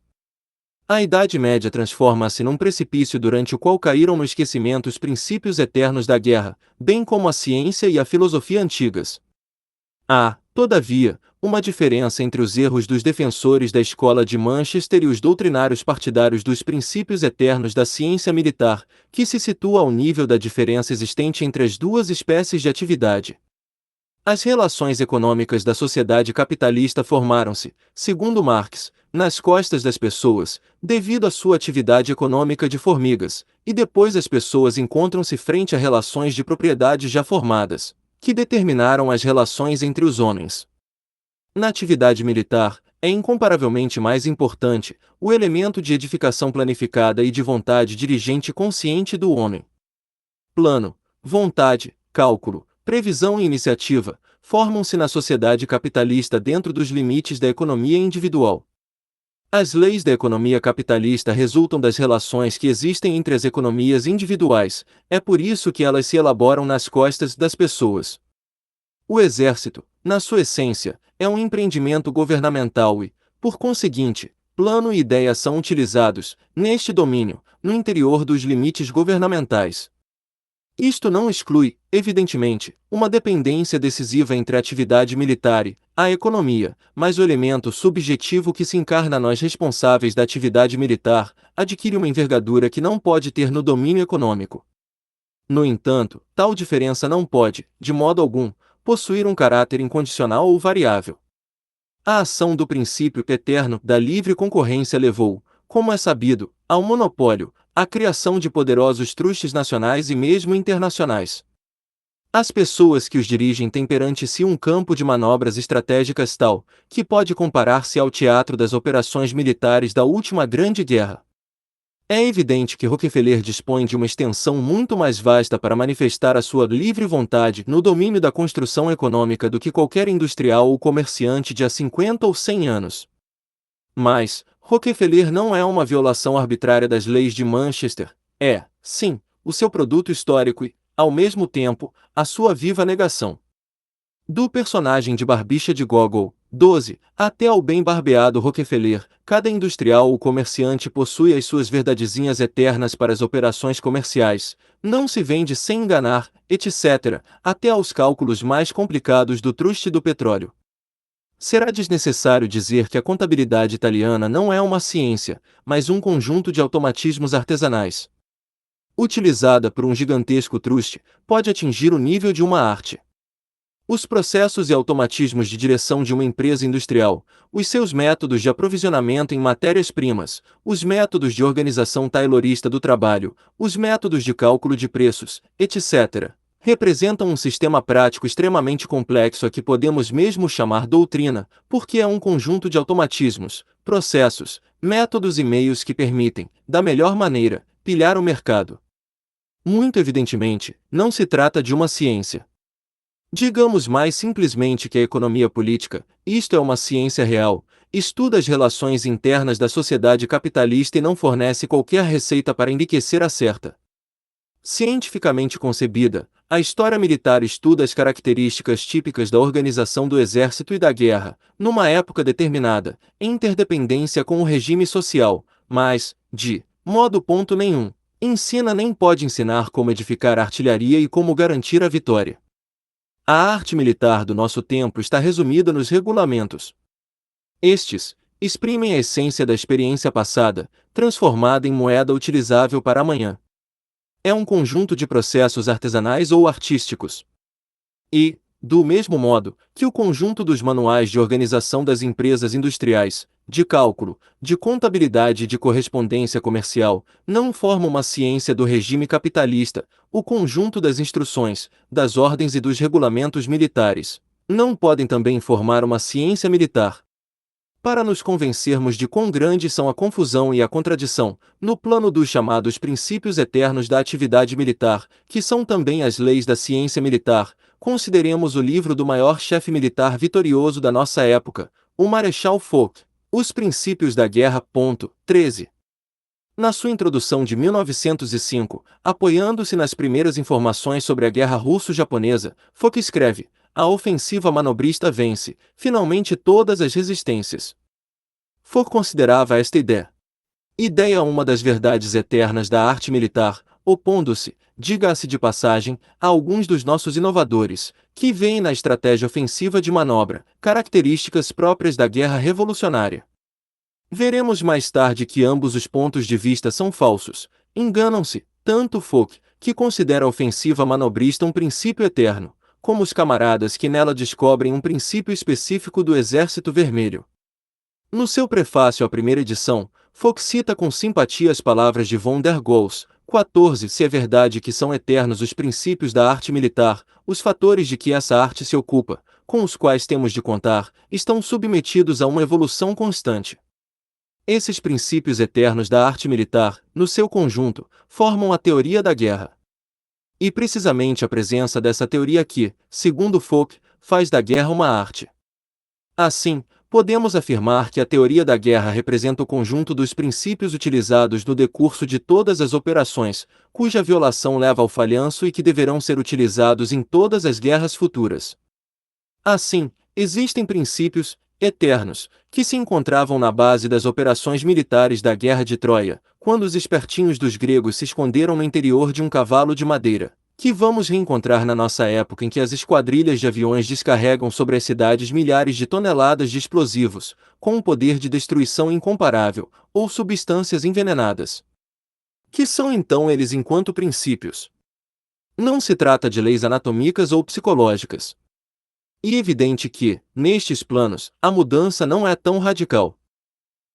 Speaker 1: A Idade Média transforma-se num precipício durante o qual caíram no esquecimento os princípios eternos da guerra, bem como a ciência e a filosofia antigas. Há, todavia, uma diferença entre os erros dos defensores da escola de Manchester e os doutrinários partidários dos princípios eternos da ciência militar, que se situa ao nível da diferença existente entre as duas espécies de atividade. As relações econômicas da sociedade capitalista formaram-se, segundo Marx, nas costas das pessoas, devido à sua atividade econômica de formigas, e depois as pessoas encontram-se frente a relações de propriedade já formadas, que determinaram as relações entre os homens. Na atividade militar, é incomparavelmente mais importante o elemento de edificação planificada e de vontade dirigente consciente do homem. Plano, vontade, cálculo, previsão e iniciativa formam-se na sociedade capitalista dentro dos limites da economia individual. As leis da economia capitalista resultam das relações que existem entre as economias individuais, é por isso que elas se elaboram nas costas das pessoas. O exército, na sua essência, é um empreendimento governamental e, por conseguinte, plano e ideia são utilizados, neste domínio, no interior dos limites governamentais. Isto não exclui, evidentemente, uma dependência decisiva entre a atividade militar e a economia, mas o elemento subjetivo que se encarna nós responsáveis da atividade militar adquire uma envergadura que não pode ter no domínio econômico. No entanto, tal diferença não pode, de modo algum, possuir um caráter incondicional ou variável. A ação do princípio eterno da livre concorrência levou, como é sabido, ao monopólio, à criação de poderosos trustes nacionais e mesmo internacionais. As pessoas que os dirigem têm perante si um campo de manobras estratégicas tal, que pode comparar-se ao teatro das operações militares da última Grande Guerra. É evidente que Rockefeller dispõe de uma extensão muito mais vasta para manifestar a sua livre vontade no domínio da construção econômica do que qualquer industrial ou comerciante de há 50 ou 100 anos. Mas, Rockefeller não é uma violação arbitrária das leis de Manchester, é, sim, o seu produto histórico e, ao mesmo tempo, a sua viva negação. Do personagem de Barbicha de Gogol, 12, até ao bem barbeado Rockefeller, cada industrial ou comerciante possui as suas verdadezinhas eternas para as operações comerciais, não se vende sem enganar, etc., até aos cálculos mais complicados do truste do petróleo. Será desnecessário dizer que a contabilidade italiana não é uma ciência, mas um conjunto de automatismos artesanais. Utilizada por um gigantesco truste, pode atingir o nível de uma arte. Os processos e automatismos de direção de uma empresa industrial, os seus métodos de aprovisionamento em matérias-primas, os métodos de organização taylorista do trabalho, os métodos de cálculo de preços, etc., representam um sistema prático extremamente complexo a que podemos mesmo chamar doutrina, porque é um conjunto de automatismos, processos, métodos e meios que permitem, da melhor maneira, pilhar o mercado. Muito evidentemente, não se trata de uma ciência. Digamos mais simplesmente que a economia política, isto é uma ciência real, estuda as relações internas da sociedade capitalista e não fornece qualquer receita para enriquecer a certa. Cientificamente concebida, a história militar estuda as características típicas da organização do exército e da guerra, numa época determinada, em interdependência com o regime social, mas, de modo ponto nenhum, ensina nem pode ensinar como edificar artilharia e como garantir a vitória. A arte militar do nosso tempo está resumida nos regulamentos. Estes exprimem a essência da experiência passada, transformada em moeda utilizável para amanhã. É um conjunto de processos artesanais ou artísticos. E, Do mesmo modo que o conjunto dos manuais de organização das empresas industriais, de cálculo, de contabilidade e de correspondência comercial, não forma uma ciência do regime capitalista, o conjunto das instruções, das ordens e dos regulamentos militares, não podem também formar uma ciência militar. Para nos convencermos de quão grandes são a confusão e a contradição, no plano dos chamados princípios eternos da atividade militar, que são também as leis da ciência militar, consideremos o livro do maior chefe militar vitorioso da nossa época, o Marechal Foch, Os Princípios da Guerra. 13. Na sua introdução de 1905, apoiando-se nas primeiras informações sobre a guerra russo-japonesa, Foch escreve: a ofensiva manobrista vence, finalmente, todas as resistências. Foch considerava esta ideia uma das verdades eternas da arte militar, opondo-se, diga-se de passagem, a alguns dos nossos inovadores, que veem na estratégia ofensiva de manobra características próprias da guerra revolucionária. Veremos mais tarde que ambos os pontos de vista são falsos. Enganam-se, tanto Foch, que considera a ofensiva manobrista um princípio eterno, como os camaradas que nela descobrem um princípio específico do Exército Vermelho. No seu prefácio à primeira edição, Foch cita com simpatia as palavras de von der Goltz, 14. Se é verdade que são eternos os princípios da arte militar, os fatores de que essa arte se ocupa, com os quais temos de contar, estão submetidos a uma evolução constante. Esses princípios eternos da arte militar, no seu conjunto, formam a teoria da guerra. E precisamente a presença dessa teoria que, segundo Foch, faz da guerra uma arte. Assim, podemos afirmar que a teoria da guerra representa o conjunto dos princípios utilizados no decurso de todas as operações, cuja violação leva ao falhanço e que deverão ser utilizados em todas as guerras futuras. Assim, existem princípios eternos, que se encontravam na base das operações militares da Guerra de Troia, quando os espertinhos dos gregos se esconderam no interior de um cavalo de madeira, que vamos reencontrar na nossa época em que as esquadrilhas de aviões descarregam sobre as cidades milhares de toneladas de explosivos, com um poder de destruição incomparável, ou substâncias envenenadas. Que são então eles enquanto princípios? Não se trata de leis anatômicas ou psicológicas. E é evidente que, nestes planos, a mudança não é tão radical.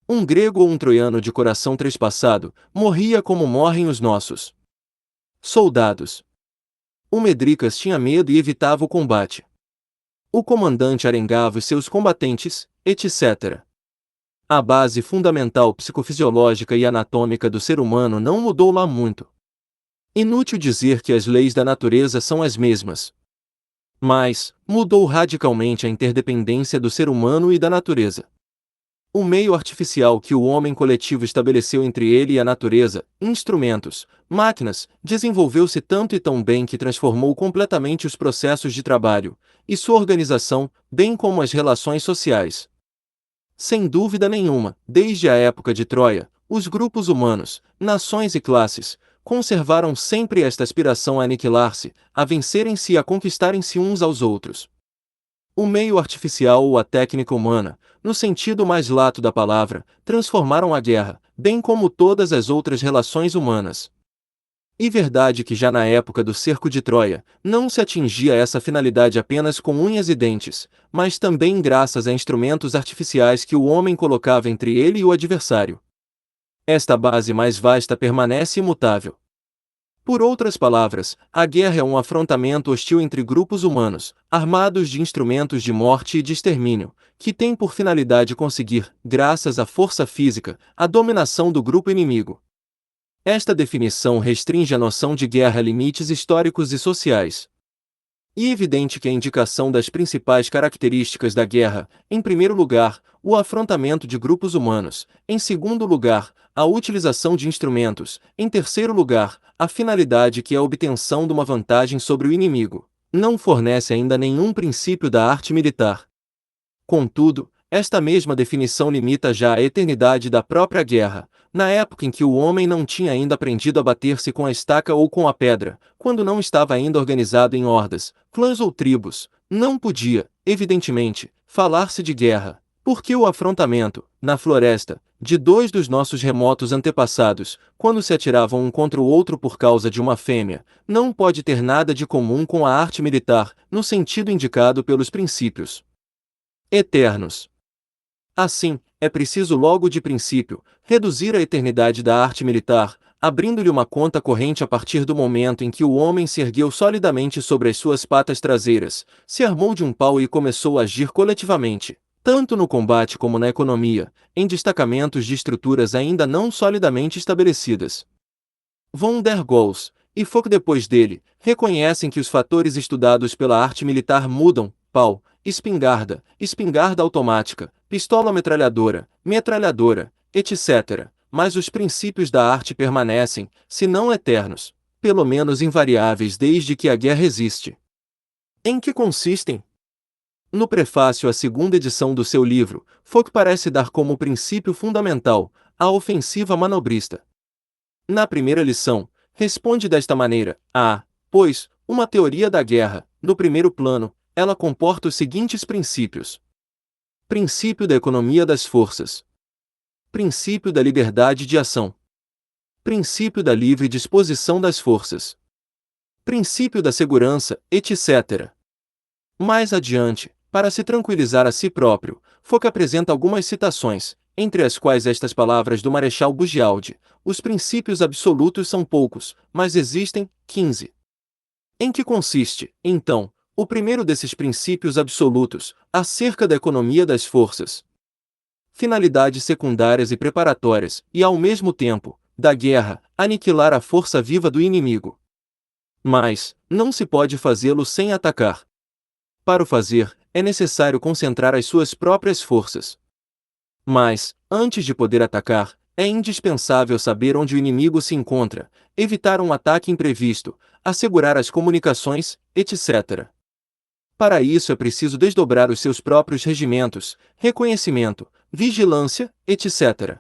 Speaker 1: Um grego ou um troiano de coração trespassado, morria como morrem os nossos soldados. O Medricas tinha medo e evitava o combate. O comandante arengava os seus combatentes, etc. A base fundamental psicofisiológica e anatômica do ser humano não mudou lá muito. Inútil dizer que as leis da natureza são as mesmas. Mas, mudou radicalmente a interdependência do ser humano e da natureza. O meio artificial que o homem coletivo estabeleceu entre ele e a natureza, instrumentos, máquinas, desenvolveu-se tanto e tão bem que transformou completamente os processos de trabalho, e sua organização, bem como as relações sociais. Sem dúvida nenhuma, desde a época de Troia, os grupos humanos, nações e classes, conservaram sempre esta aspiração a aniquilar-se, a vencerem-se e a conquistarem-se uns aos outros. O meio artificial ou a técnica humana, no sentido mais lato da palavra, transformaram a guerra, bem como todas as outras relações humanas. E verdade que já na época do cerco de Troia, não se atingia essa finalidade apenas com unhas e dentes, mas também graças a instrumentos artificiais que o homem colocava entre ele e o adversário. Esta base mais vasta permanece imutável. Por outras palavras, a guerra é um afrontamento hostil entre grupos humanos, armados de instrumentos de morte e de extermínio, que tem por finalidade conseguir, graças à força física, a dominação do grupo inimigo. Esta definição restringe a noção de guerra a limites históricos e sociais. E é evidente que a indicação das principais características da guerra, em primeiro lugar, o afrontamento de grupos humanos, em segundo lugar, a utilização de instrumentos, em terceiro lugar, a finalidade que é a obtenção de uma vantagem sobre o inimigo, não fornece ainda nenhum princípio da arte militar. Contudo, esta mesma definição limita já a eternidade da própria guerra, na época em que o homem não tinha ainda aprendido a bater-se com a estaca ou com a pedra, quando não estava ainda organizado em hordas, clãs ou tribos, não podia, evidentemente, falar-se de guerra, porque o afrontamento, na floresta, de dois dos nossos remotos antepassados, quando se atiravam um contra o outro por causa de uma fêmea, não pode ter nada de comum com a arte militar, no sentido indicado pelos princípios eternos. Assim, é preciso logo de princípio, reduzir a eternidade da arte militar, abrindo-lhe uma conta corrente a partir do momento em que o homem se ergueu solidamente sobre as suas patas traseiras, se armou de um pau e começou a agir coletivamente, tanto no combate como na economia, em destacamentos de estruturas ainda não solidamente estabelecidas. Von der Goltz e Fock depois dele, reconhecem que os fatores estudados pela arte militar mudam: pau, espingarda, espingarda automática, pistola metralhadora, etc. Mas os princípios da arte permanecem, se não eternos, pelo menos invariáveis desde que a guerra existe. Em que consistem? No prefácio à segunda edição do seu livro, Fock parece dar como princípio fundamental a ofensiva manobrista. Na primeira lição, responde desta maneira: pois, uma teoria da guerra, no primeiro plano, ela comporta os seguintes princípios. Princípio da economia das forças. Princípio da liberdade de ação. Princípio da livre disposição das forças. Princípio da segurança, etc. Mais adiante, para se tranquilizar a si próprio, Fock apresenta algumas citações, entre as quais estas palavras do Marechal Bugiaud: os princípios absolutos são poucos, mas existem 15. Em que consiste, então, o primeiro desses princípios absolutos, acerca da economia das forças? Finalidades secundárias e preparatórias, e ao mesmo tempo, da guerra, aniquilar a força viva do inimigo. Mas, não se pode fazê-lo sem atacar. Para o fazer, é necessário concentrar as suas próprias forças. Mas, antes de poder atacar, é indispensável saber onde o inimigo se encontra, evitar um ataque imprevisto, assegurar as comunicações, etc. Para isso é preciso desdobrar os seus próprios regimentos, reconhecimento, vigilância, etc.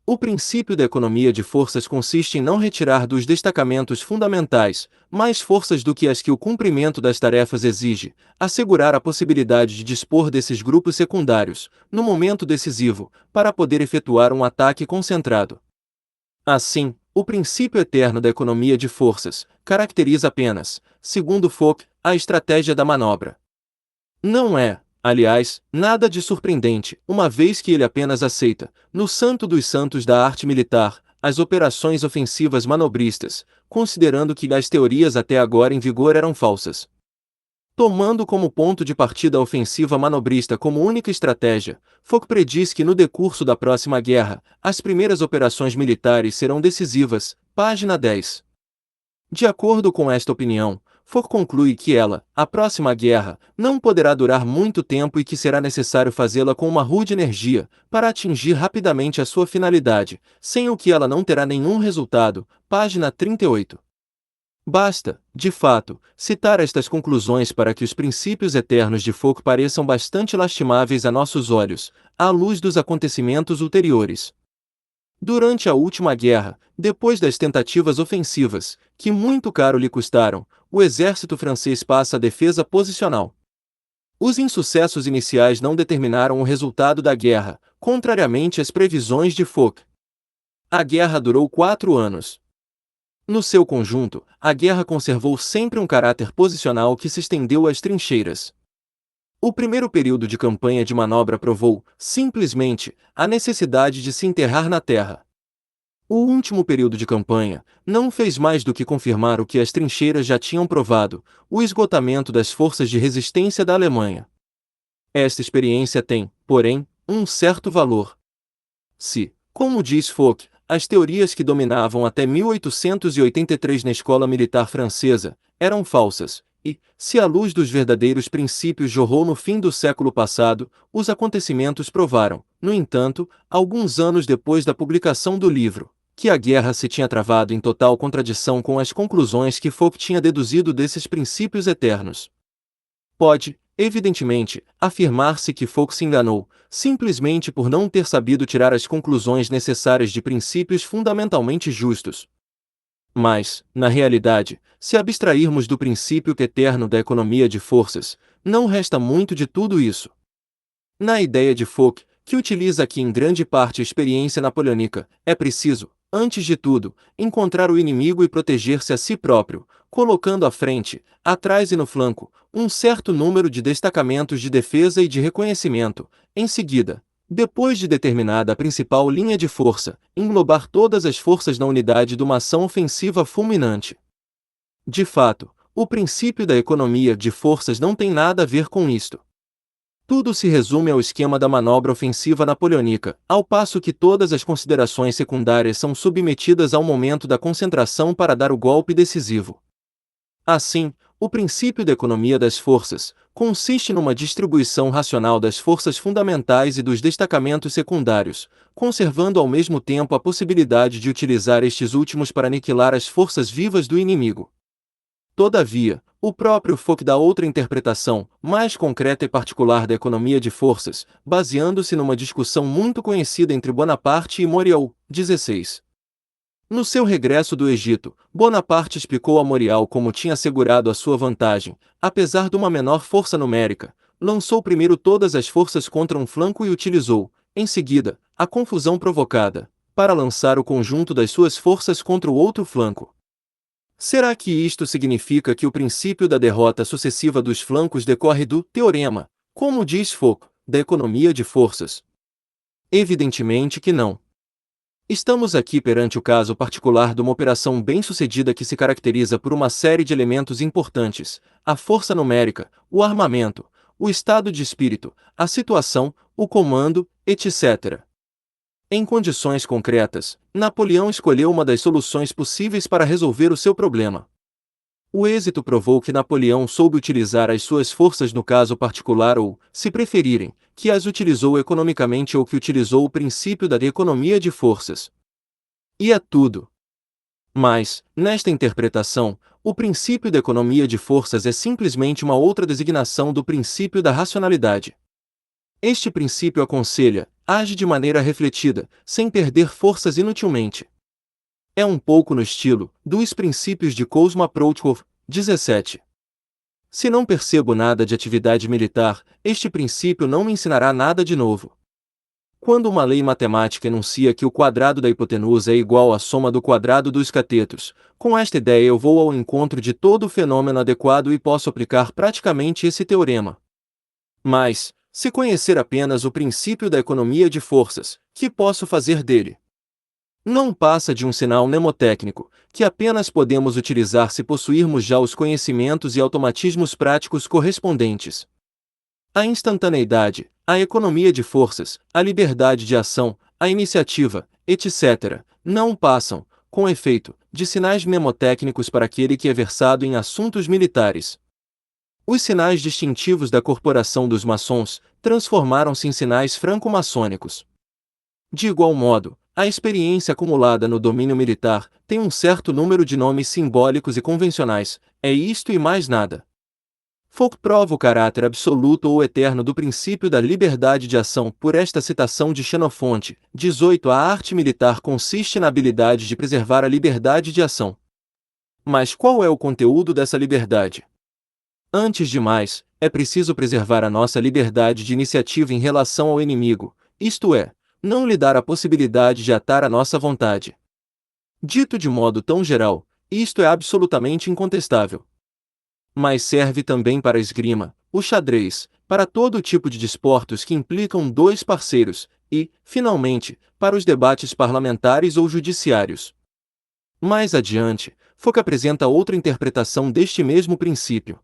Speaker 1: O princípio da economia de forças consiste em não retirar dos destacamentos fundamentais mais forças do que as que o cumprimento das tarefas exige, assegurar a possibilidade de dispor desses grupos secundários, no momento decisivo, para poder efetuar um ataque concentrado. Assim, o princípio eterno da economia de forças caracteriza apenas, segundo Fock, a estratégia da manobra. Não é, aliás, nada de surpreendente, uma vez que ele apenas aceita, no santo dos santos da arte militar, as operações ofensivas manobristas, considerando que as teorias até agora em vigor eram falsas. Tomando como ponto de partida a ofensiva manobrista como única estratégia, Fock prediz que no decurso da próxima guerra, as primeiras operações militares serão decisivas, página 10. De acordo com esta opinião, Fock conclui que ela, a próxima guerra, não poderá durar muito tempo e que será necessário fazê-la com uma rude energia, para atingir rapidamente a sua finalidade, sem o que ela não terá nenhum resultado, página 38. Basta, de fato, citar estas conclusões para que os princípios eternos de Fock pareçam bastante lastimáveis a nossos olhos, à luz dos acontecimentos ulteriores. Durante a última guerra, depois das tentativas ofensivas, que muito caro lhe custaram, o exército francês passa à defesa posicional. Os insucessos iniciais não determinaram o resultado da guerra, contrariamente às previsões de Fock. A guerra durou 4 anos. No seu conjunto, a guerra conservou sempre um caráter posicional que se estendeu às trincheiras. O primeiro período de campanha de manobra provou, simplesmente, a necessidade de se enterrar na terra. O último período de campanha não fez mais do que confirmar o que as trincheiras já tinham provado: o esgotamento das forças de resistência da Alemanha. Esta experiência tem, porém, um certo valor. Se, como diz Fock, as teorias que dominavam até 1883 na escola militar francesa eram falsas, e, se a luz dos verdadeiros princípios jorrou no fim do século passado, os acontecimentos provaram, no entanto, alguns anos depois da publicação do livro, que a guerra se tinha travado em total contradição com as conclusões que Fock tinha deduzido desses princípios eternos. Pode, evidentemente, afirmar-se que Fock se enganou, simplesmente por não ter sabido tirar as conclusões necessárias de princípios fundamentalmente justos. Mas, na realidade, se abstrairmos do princípio eterno da economia de forças, não resta muito de tudo isso. Na ideia de Fock, que utiliza aqui em grande parte a experiência napoleônica, é preciso, antes de tudo, encontrar o inimigo e proteger-se a si próprio, colocando à frente, atrás e no flanco, um certo número de destacamentos de defesa e de reconhecimento. Em seguida, depois de determinada a principal linha de força, englobar todas as forças na unidade de uma ação ofensiva fulminante. De fato, o princípio da economia de forças não tem nada a ver com isto. Tudo se resume ao esquema da manobra ofensiva napoleônica, ao passo que todas as considerações secundárias são submetidas ao momento da concentração para dar o golpe decisivo. Assim, o princípio da economia das forças consiste numa distribuição racional das forças fundamentais e dos destacamentos secundários, conservando ao mesmo tempo a possibilidade de utilizar estes últimos para aniquilar as forças vivas do inimigo. Todavia, o próprio Fouque dá outra interpretação, mais concreta e particular da economia de forças, baseando-se numa discussão muito conhecida entre Bonaparte e Morial, 16. No seu regresso do Egito, Bonaparte explicou a Morial como tinha assegurado a sua vantagem, apesar de uma menor força numérica, lançou primeiro todas as forças contra um flanco e utilizou, em seguida, a confusão provocada, para lançar o conjunto das suas forças contra o outro flanco. Será que isto significa que o princípio da derrota sucessiva dos flancos decorre do teorema, como diz Fouque, da economia de forças? Evidentemente que não. Estamos aqui perante o caso particular de uma operação bem-sucedida que se caracteriza por uma série de elementos importantes: a força numérica, o armamento, o estado de espírito, a situação, o comando, etc. Em condições concretas, Napoleão escolheu uma das soluções possíveis para resolver o seu problema. O êxito provou que Napoleão soube utilizar as suas forças no caso particular ou, se preferirem, que as utilizou economicamente ou que utilizou o princípio da economia de forças. E é tudo. Mas, nesta interpretação, o princípio da economia de forças é simplesmente uma outra designação do princípio da racionalidade. Este princípio aconselha, age de maneira refletida, sem perder forças inutilmente. É um pouco no estilo dos princípios de Cosma Proudhon, 17. Se não percebo nada de atividade militar, este princípio não me ensinará nada de novo. Quando uma lei matemática enuncia que o quadrado da hipotenusa é igual à soma do quadrado dos catetos, com esta ideia eu vou ao encontro de todo o fenômeno adequado e posso aplicar praticamente esse teorema. Mas, se conhecer apenas o princípio da economia de forças, que posso fazer dele? Não passa de um sinal mnemotécnico, que apenas podemos utilizar se possuirmos já os conhecimentos e automatismos práticos correspondentes. A instantaneidade, a economia de forças, a liberdade de ação, a iniciativa, etc., não passam, com efeito, de sinais mnemotécnicos para aquele que é versado em assuntos militares. Os sinais distintivos da corporação dos maçons transformaram-se em sinais franco-maçônicos. De igual modo, a experiência acumulada no domínio militar tem um certo número de nomes simbólicos e convencionais, é isto e mais nada. Fouque prova o caráter absoluto ou eterno do princípio da liberdade de ação por esta citação de Xenofonte, 18. A arte militar consiste na habilidade de preservar a liberdade de ação. Mas qual é o conteúdo dessa liberdade? Antes de mais, é preciso preservar a nossa liberdade de iniciativa em relação ao inimigo, isto é, não lhe dar a possibilidade de atar a nossa vontade. Dito de modo tão geral, isto é absolutamente incontestável. Mas serve também para a esgrima, o xadrez, para todo tipo de desportos que implicam dois parceiros, e, finalmente, para os debates parlamentares ou judiciários. Mais adiante, Fouque apresenta outra interpretação deste mesmo princípio.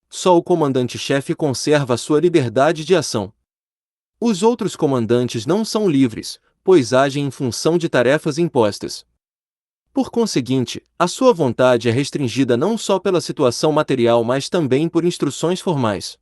Speaker 1: Só o comandante-chefe conserva a sua liberdade de ação. Os outros comandantes não são livres, pois agem em função de tarefas impostas. Por conseguinte, a sua vontade é restringida não só pela situação material mas também por instruções formais.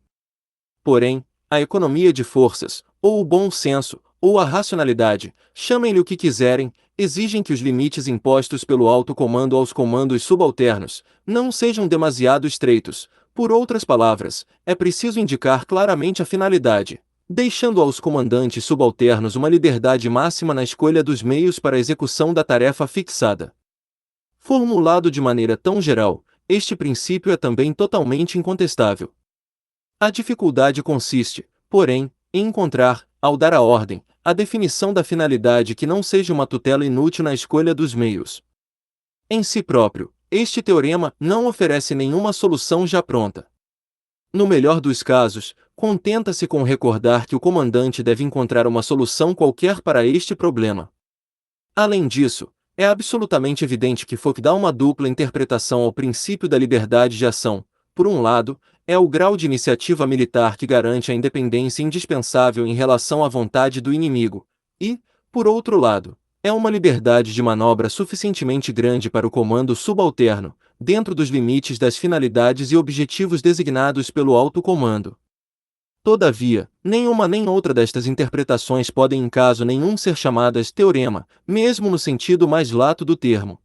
Speaker 1: Porém, a economia de forças, ou o bom senso, ou a racionalidade, chamem-lhe o que quiserem, exigem que os limites impostos pelo alto comando aos comandos subalternos não sejam demasiado estreitos. Por outras palavras, é preciso indicar claramente a finalidade, deixando aos comandantes subalternos uma liberdade máxima na escolha dos meios para a execução da tarefa fixada. Formulado de maneira tão geral, este princípio é também totalmente incontestável. A dificuldade consiste, porém, em encontrar, ao dar a ordem, a definição da finalidade que não seja uma tutela inútil na escolha dos meios. Em si próprio, este teorema não oferece nenhuma solução já pronta. No melhor dos casos, contenta-se com recordar que o comandante deve encontrar uma solução qualquer para este problema. Além disso, é absolutamente evidente que Foucault dá uma dupla interpretação ao princípio da liberdade de ação. Por um lado, é o grau de iniciativa militar que garante a independência indispensável em relação à vontade do inimigo, e, por outro lado, é uma liberdade de manobra suficientemente grande para o comando subalterno, dentro dos limites das finalidades e objetivos designados pelo alto comando. Todavia, nenhuma nem outra destas interpretações podem em caso nenhum ser chamadas teorema, mesmo no sentido mais lato do termo.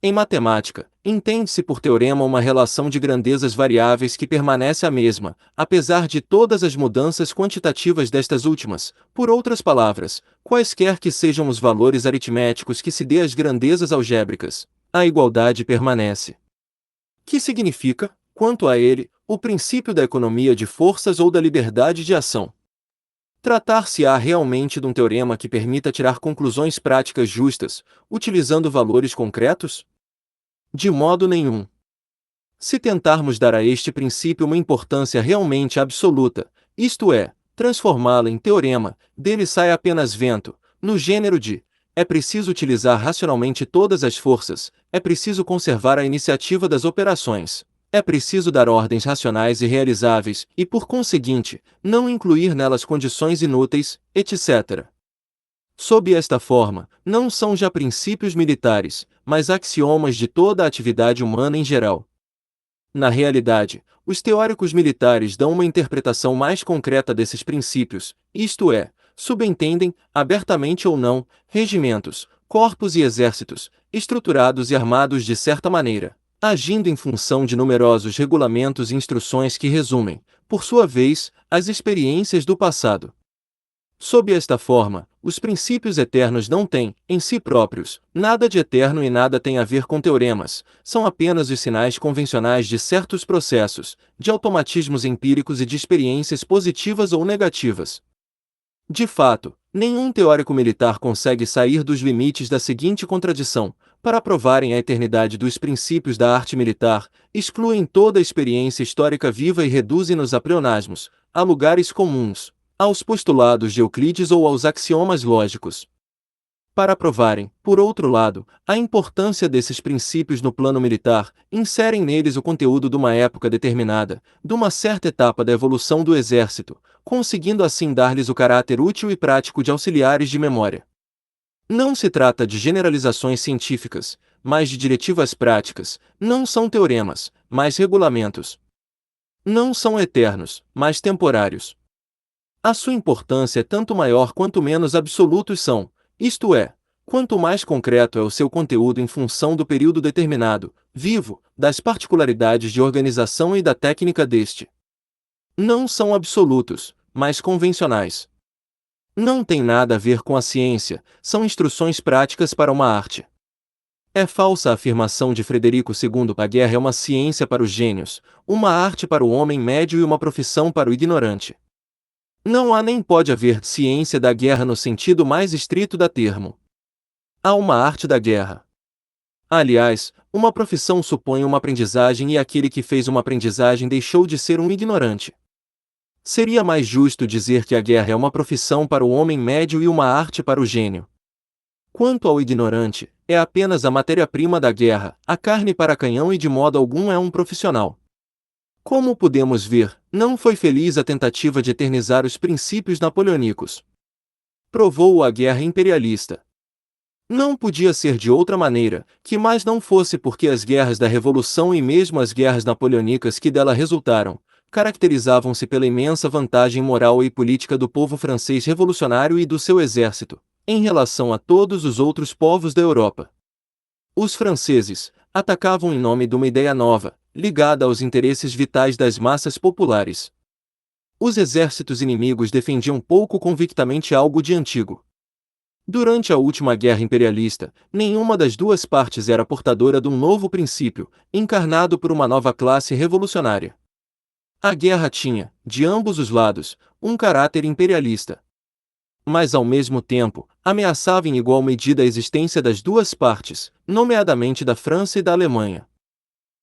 Speaker 1: Em matemática, entende-se por teorema uma relação de grandezas variáveis que permanece a mesma, apesar de todas as mudanças quantitativas destas últimas. Por outras palavras, quaisquer que sejam os valores aritméticos que se dê às grandezas algébricas, a igualdade permanece. Que significa, quanto a ele, o princípio da economia de forças ou da liberdade de ação? Tratar-se-á realmente de um teorema que permita tirar conclusões práticas justas, utilizando valores concretos? De modo nenhum. Se tentarmos dar a este princípio uma importância realmente absoluta, isto é, transformá-lo em teorema, dele sai apenas vento, no gênero de: é preciso utilizar racionalmente todas as forças, é preciso conservar a iniciativa das operações, é preciso dar ordens racionais e realizáveis, e por conseguinte, não incluir nelas condições inúteis, etc. Sob esta forma, não são já princípios militares, mas axiomas de toda a atividade humana em geral. Na realidade, os teóricos militares dão uma interpretação mais concreta desses princípios, isto é, subentendem, abertamente ou não, regimentos, corpos e exércitos, estruturados e armados de certa maneira, agindo em função de numerosos regulamentos e instruções que resumem, por sua vez, as experiências do passado. Sob esta forma, os princípios eternos não têm, em si próprios, nada de eterno e nada têm a ver com teoremas, são apenas os sinais convencionais de certos processos, de automatismos empíricos e de experiências positivas ou negativas. De fato, nenhum teórico militar consegue sair dos limites da seguinte contradição: para provarem a eternidade dos princípios da arte militar, excluem toda a experiência histórica viva e reduzem-nos a pleonasmos, a lugares comuns, aos postulados de Euclides ou aos axiomas lógicos. Para provarem, por outro lado, a importância desses princípios no plano militar, inserem neles o conteúdo de uma época determinada, de uma certa etapa da evolução do exército, conseguindo assim dar-lhes o caráter útil e prático de auxiliares de memória. Não se trata de generalizações científicas, mas de diretivas práticas, não são teoremas, mas regulamentos. Não são eternos, mas temporários. A sua importância é tanto maior quanto menos absolutos são, isto é, quanto mais concreto é o seu conteúdo em função do período determinado, vivo, das particularidades de organização e da técnica deste. Não são absolutos, mas convencionais. Não tem nada a ver com a ciência, são instruções práticas para uma arte. É falsa a afirmação de Frederico II: a guerra é uma ciência para os gênios, uma arte para o homem médio e uma profissão para o ignorante. Não há nem pode haver ciência da guerra no sentido mais estrito da termo. Há uma arte da guerra. Aliás, uma profissão supõe uma aprendizagem e aquele que fez uma aprendizagem deixou de ser um ignorante. Seria mais justo dizer que a guerra é uma profissão para o homem médio e uma arte para o gênio. Quanto ao ignorante, é apenas a matéria-prima da guerra, a carne para canhão e de modo algum é um profissional. Como podemos ver, não foi feliz a tentativa de eternizar os princípios napoleônicos. Provou-o a guerra imperialista. Não podia ser de outra maneira, que mais não fosse porque as guerras da Revolução e mesmo as guerras napoleônicas que dela resultaram, caracterizavam-se pela imensa vantagem moral e política do povo francês revolucionário e do seu exército, em relação a todos os outros povos da Europa. Os franceses atacavam em nome de uma ideia nova, ligada aos interesses vitais das massas populares. Os exércitos inimigos defendiam pouco convictamente algo de antigo. Durante a última guerra imperialista, nenhuma das duas partes era portadora de um novo princípio, encarnado por uma nova classe revolucionária. A guerra tinha, de ambos os lados, um caráter imperialista. mas ao mesmo tempo, ameaçava em igual medida a existência das duas partes, nomeadamente da França e da Alemanha.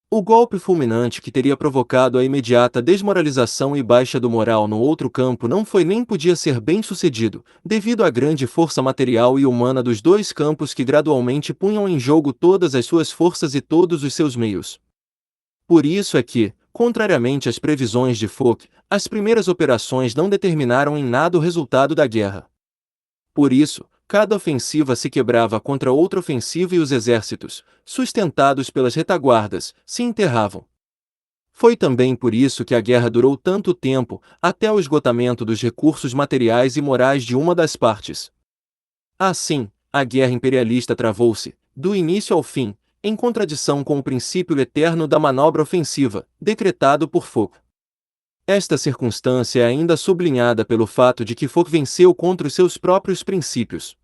Speaker 1: O golpe fulminante que teria provocado a imediata desmoralização e baixa do moral no outro campo não foi nem podia ser bem-sucedido, devido à grande força material e humana dos dois campos que gradualmente punham em jogo todas as suas forças e todos os seus meios. Por isso é que, contrariamente às previsões de Foch, as primeiras operações não determinaram em nada o resultado da guerra. Por isso, cada ofensiva se quebrava contra outra ofensiva e os exércitos, sustentados pelas retaguardas, se enterravam. Foi também por isso que a guerra durou tanto tempo, até o esgotamento dos recursos materiais e morais de uma das partes. Assim, a guerra imperialista travou-se, do início ao fim, em contradição com o princípio eterno da manobra ofensiva, decretado por Foch. Esta circunstância é ainda sublinhada pelo fato de que Foch venceu contra os seus próprios princípios.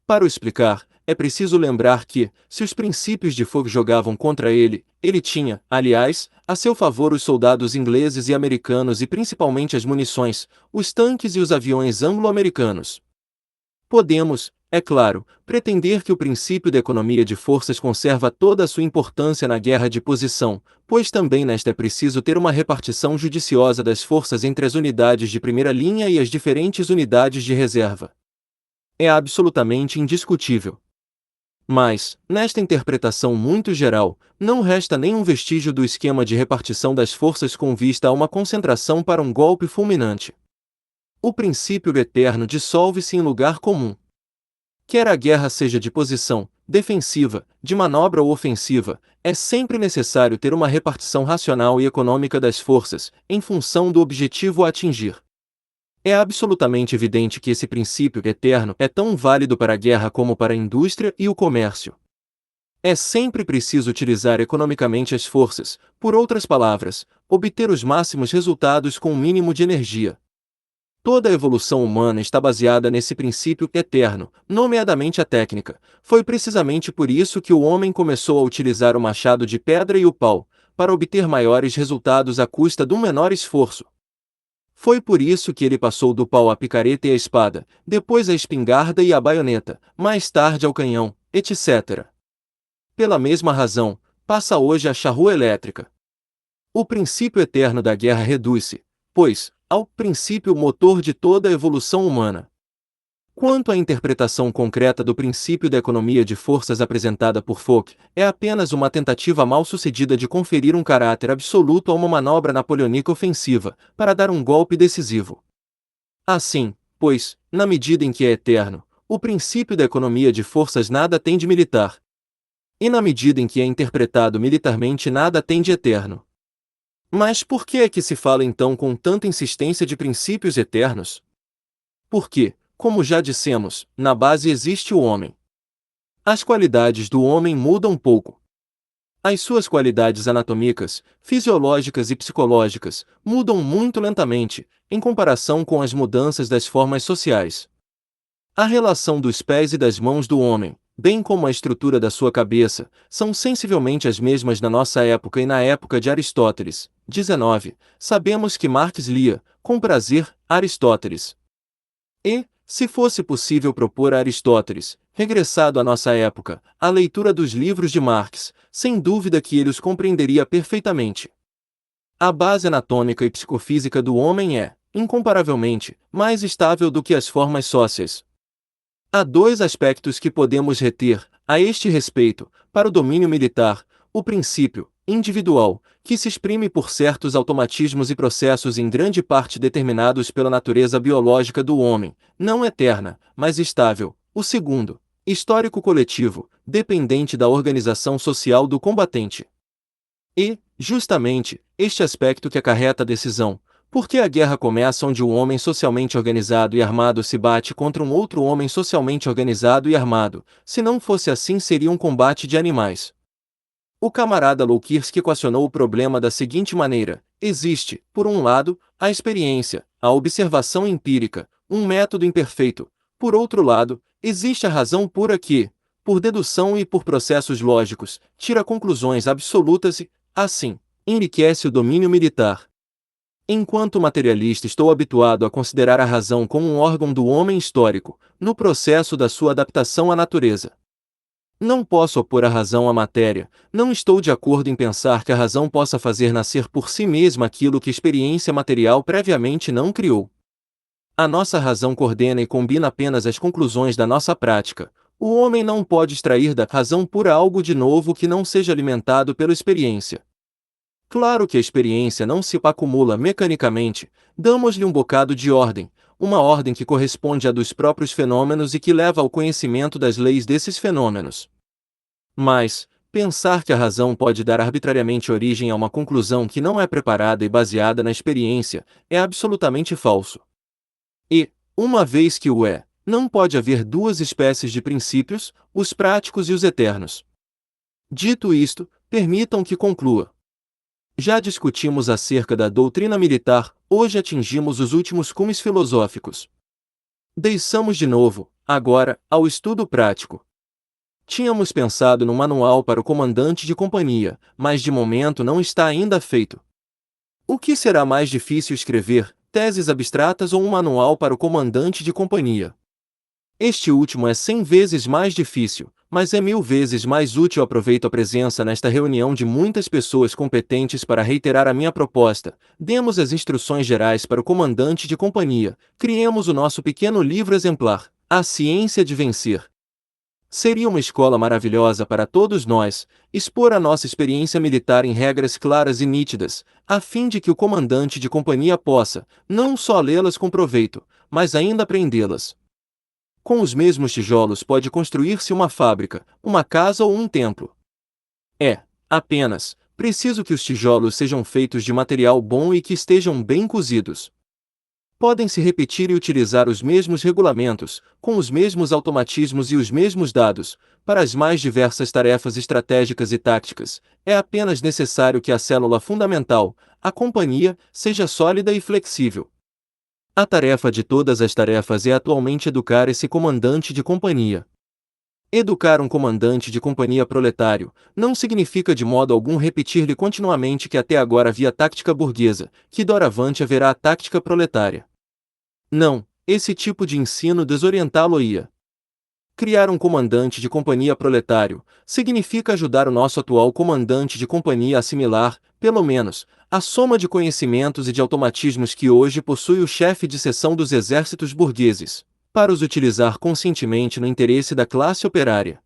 Speaker 1: Para o explicar, é preciso lembrar que, se os princípios de Foch jogavam contra ele, ele tinha, aliás, a seu favor os soldados ingleses e americanos e principalmente as munições, os tanques e os aviões anglo-americanos. Podemos, é claro, pretender que o princípio da economia de forças conserva toda a sua importância na guerra de posição, pois também nesta é preciso ter uma repartição judiciosa das forças entre as unidades de primeira linha e as diferentes unidades de reserva. É absolutamente indiscutível. Mas, nesta interpretação muito geral, não resta nenhum vestígio do esquema de repartição das forças com vista a uma concentração para um golpe fulminante. O princípio eterno dissolve-se em lugar comum. Quer a guerra seja de posição, defensiva, de manobra ou ofensiva, é sempre necessário ter uma repartição racional e econômica das forças, em função do objetivo a atingir. É absolutamente evidente que esse princípio eterno é tão válido para a guerra como para a indústria e o comércio. É sempre preciso utilizar economicamente as forças, por outras palavras, obter os máximos resultados com o mínimo de energia. Toda a evolução humana está baseada nesse princípio eterno, nomeadamente a técnica. Foi precisamente por isso que o homem começou a utilizar o machado de pedra e o pau, para obter maiores resultados à custa de um menor esforço. Foi por isso que ele passou do pau à picareta e à espada, depois à espingarda e à baioneta, mais tarde ao canhão, etc. Pela mesma razão, passa hoje a charrua elétrica. O princípio eterno da guerra reduz-se, pois, ao princípio motor de toda a evolução humana. Quanto à interpretação concreta do princípio da economia de forças apresentada por Foch, é apenas uma tentativa mal-sucedida de conferir um caráter absoluto a uma manobra napoleônica ofensiva, para dar um golpe decisivo. Assim, pois, na medida em que é eterno, o princípio da economia de forças nada tem de militar. E na medida em que é interpretado militarmente nada tem de eterno. Mas por que é que se fala então com tanta insistência de princípios eternos? Porque, como já dissemos, na base existe o homem. As qualidades do homem mudam pouco. As suas qualidades anatômicas, fisiológicas e psicológicas mudam muito lentamente, em comparação com as mudanças das formas sociais. A relação dos pés e das mãos do homem, bem como a estrutura da sua cabeça, são sensivelmente as mesmas na nossa época e na época de Aristóteles. 19. Sabemos que Marx lia, com prazer, Aristóteles. E, se fosse possível propor a Aristóteles, regressado à nossa época, a leitura dos livros de Marx, sem dúvida que ele os compreenderia perfeitamente. A base anatômica e psicofísica do homem é, incomparavelmente, mais estável do que as formas sócias. Há dois aspectos que podemos reter, a este respeito, para o domínio militar: o princípio, individual, que se exprime por certos automatismos e processos em grande parte determinados pela natureza biológica do homem, não eterna, mas estável; o segundo, histórico coletivo, dependente da organização social do combatente. E, justamente, este aspecto que acarreta a decisão. Porque a guerra começa onde um homem socialmente organizado e armado se bate contra um outro homem socialmente organizado e armado. Se não fosse assim, seria um combate de animais. O camarada Loukirsk equacionou o problema da seguinte maneira: existe, por um lado, a experiência, a observação empírica, um método imperfeito; por outro lado, existe a razão pura que, por dedução e por processos lógicos, tira conclusões absolutas e, assim, enriquece o domínio militar. Enquanto materialista, estou habituado a considerar a razão como um órgão do homem histórico, no processo da sua adaptação à natureza. Não posso opor a razão à matéria, não estou de acordo em pensar que a razão possa fazer nascer por si mesma aquilo que a experiência material previamente não criou. A nossa razão coordena e combina apenas as conclusões da nossa prática. O homem não pode extrair da razão pura algo de novo que não seja alimentado pela experiência. Claro que a experiência não se acumula mecanicamente, damos-lhe um bocado de ordem, uma ordem que corresponde à dos próprios fenômenos e que leva ao conhecimento das leis desses fenômenos. Mas, pensar que a razão pode dar arbitrariamente origem a uma conclusão que não é preparada e baseada na experiência, é absolutamente falso. E, uma vez que o é, não pode haver duas espécies de princípios, os práticos e os eternos. Dito isto, permitam que conclua. Já discutimos acerca da doutrina militar, hoje atingimos os últimos cumes filosóficos. Desçamos de novo, agora, ao estudo prático. Tínhamos pensado no manual para o comandante de companhia, mas de momento não está ainda feito. O que será mais difícil escrever, teses abstratas ou um manual para o comandante de companhia? Este último é 100 vezes mais difícil, mas é 1000 vezes mais útil. Aproveito a presença nesta reunião de muitas pessoas competentes para reiterar a minha proposta. Demos as instruções gerais para o comandante de companhia, criemos o nosso pequeno livro exemplar, A Ciência de Vencer. Seria uma escola maravilhosa para todos nós, expor a nossa experiência militar em regras claras e nítidas, a fim de que o comandante de companhia possa, não só lê-las com proveito, mas ainda aprendê-las. Com os mesmos tijolos pode construir-se uma fábrica, uma casa ou um templo. É, apenas, preciso que os tijolos sejam feitos de material bom e que estejam bem cozidos. Podem-se repetir e utilizar os mesmos regulamentos, com os mesmos automatismos e os mesmos dados, para as mais diversas tarefas estratégicas e táticas. É apenas necessário que a célula fundamental, a companhia, seja sólida e flexível. A tarefa de todas as tarefas é atualmente educar esse comandante de companhia. Educar um comandante de companhia proletário não significa de modo algum repetir-lhe continuamente que até agora havia tática burguesa, que doravante haverá tática proletária. Não, esse tipo de ensino desorientá-lo-ia. Criar um comandante de companhia proletário significa ajudar o nosso atual comandante de companhia a assimilar, pelo menos, a soma de conhecimentos e de automatismos que hoje possui o chefe de seção dos exércitos burgueses, para os utilizar conscientemente no interesse da classe operária.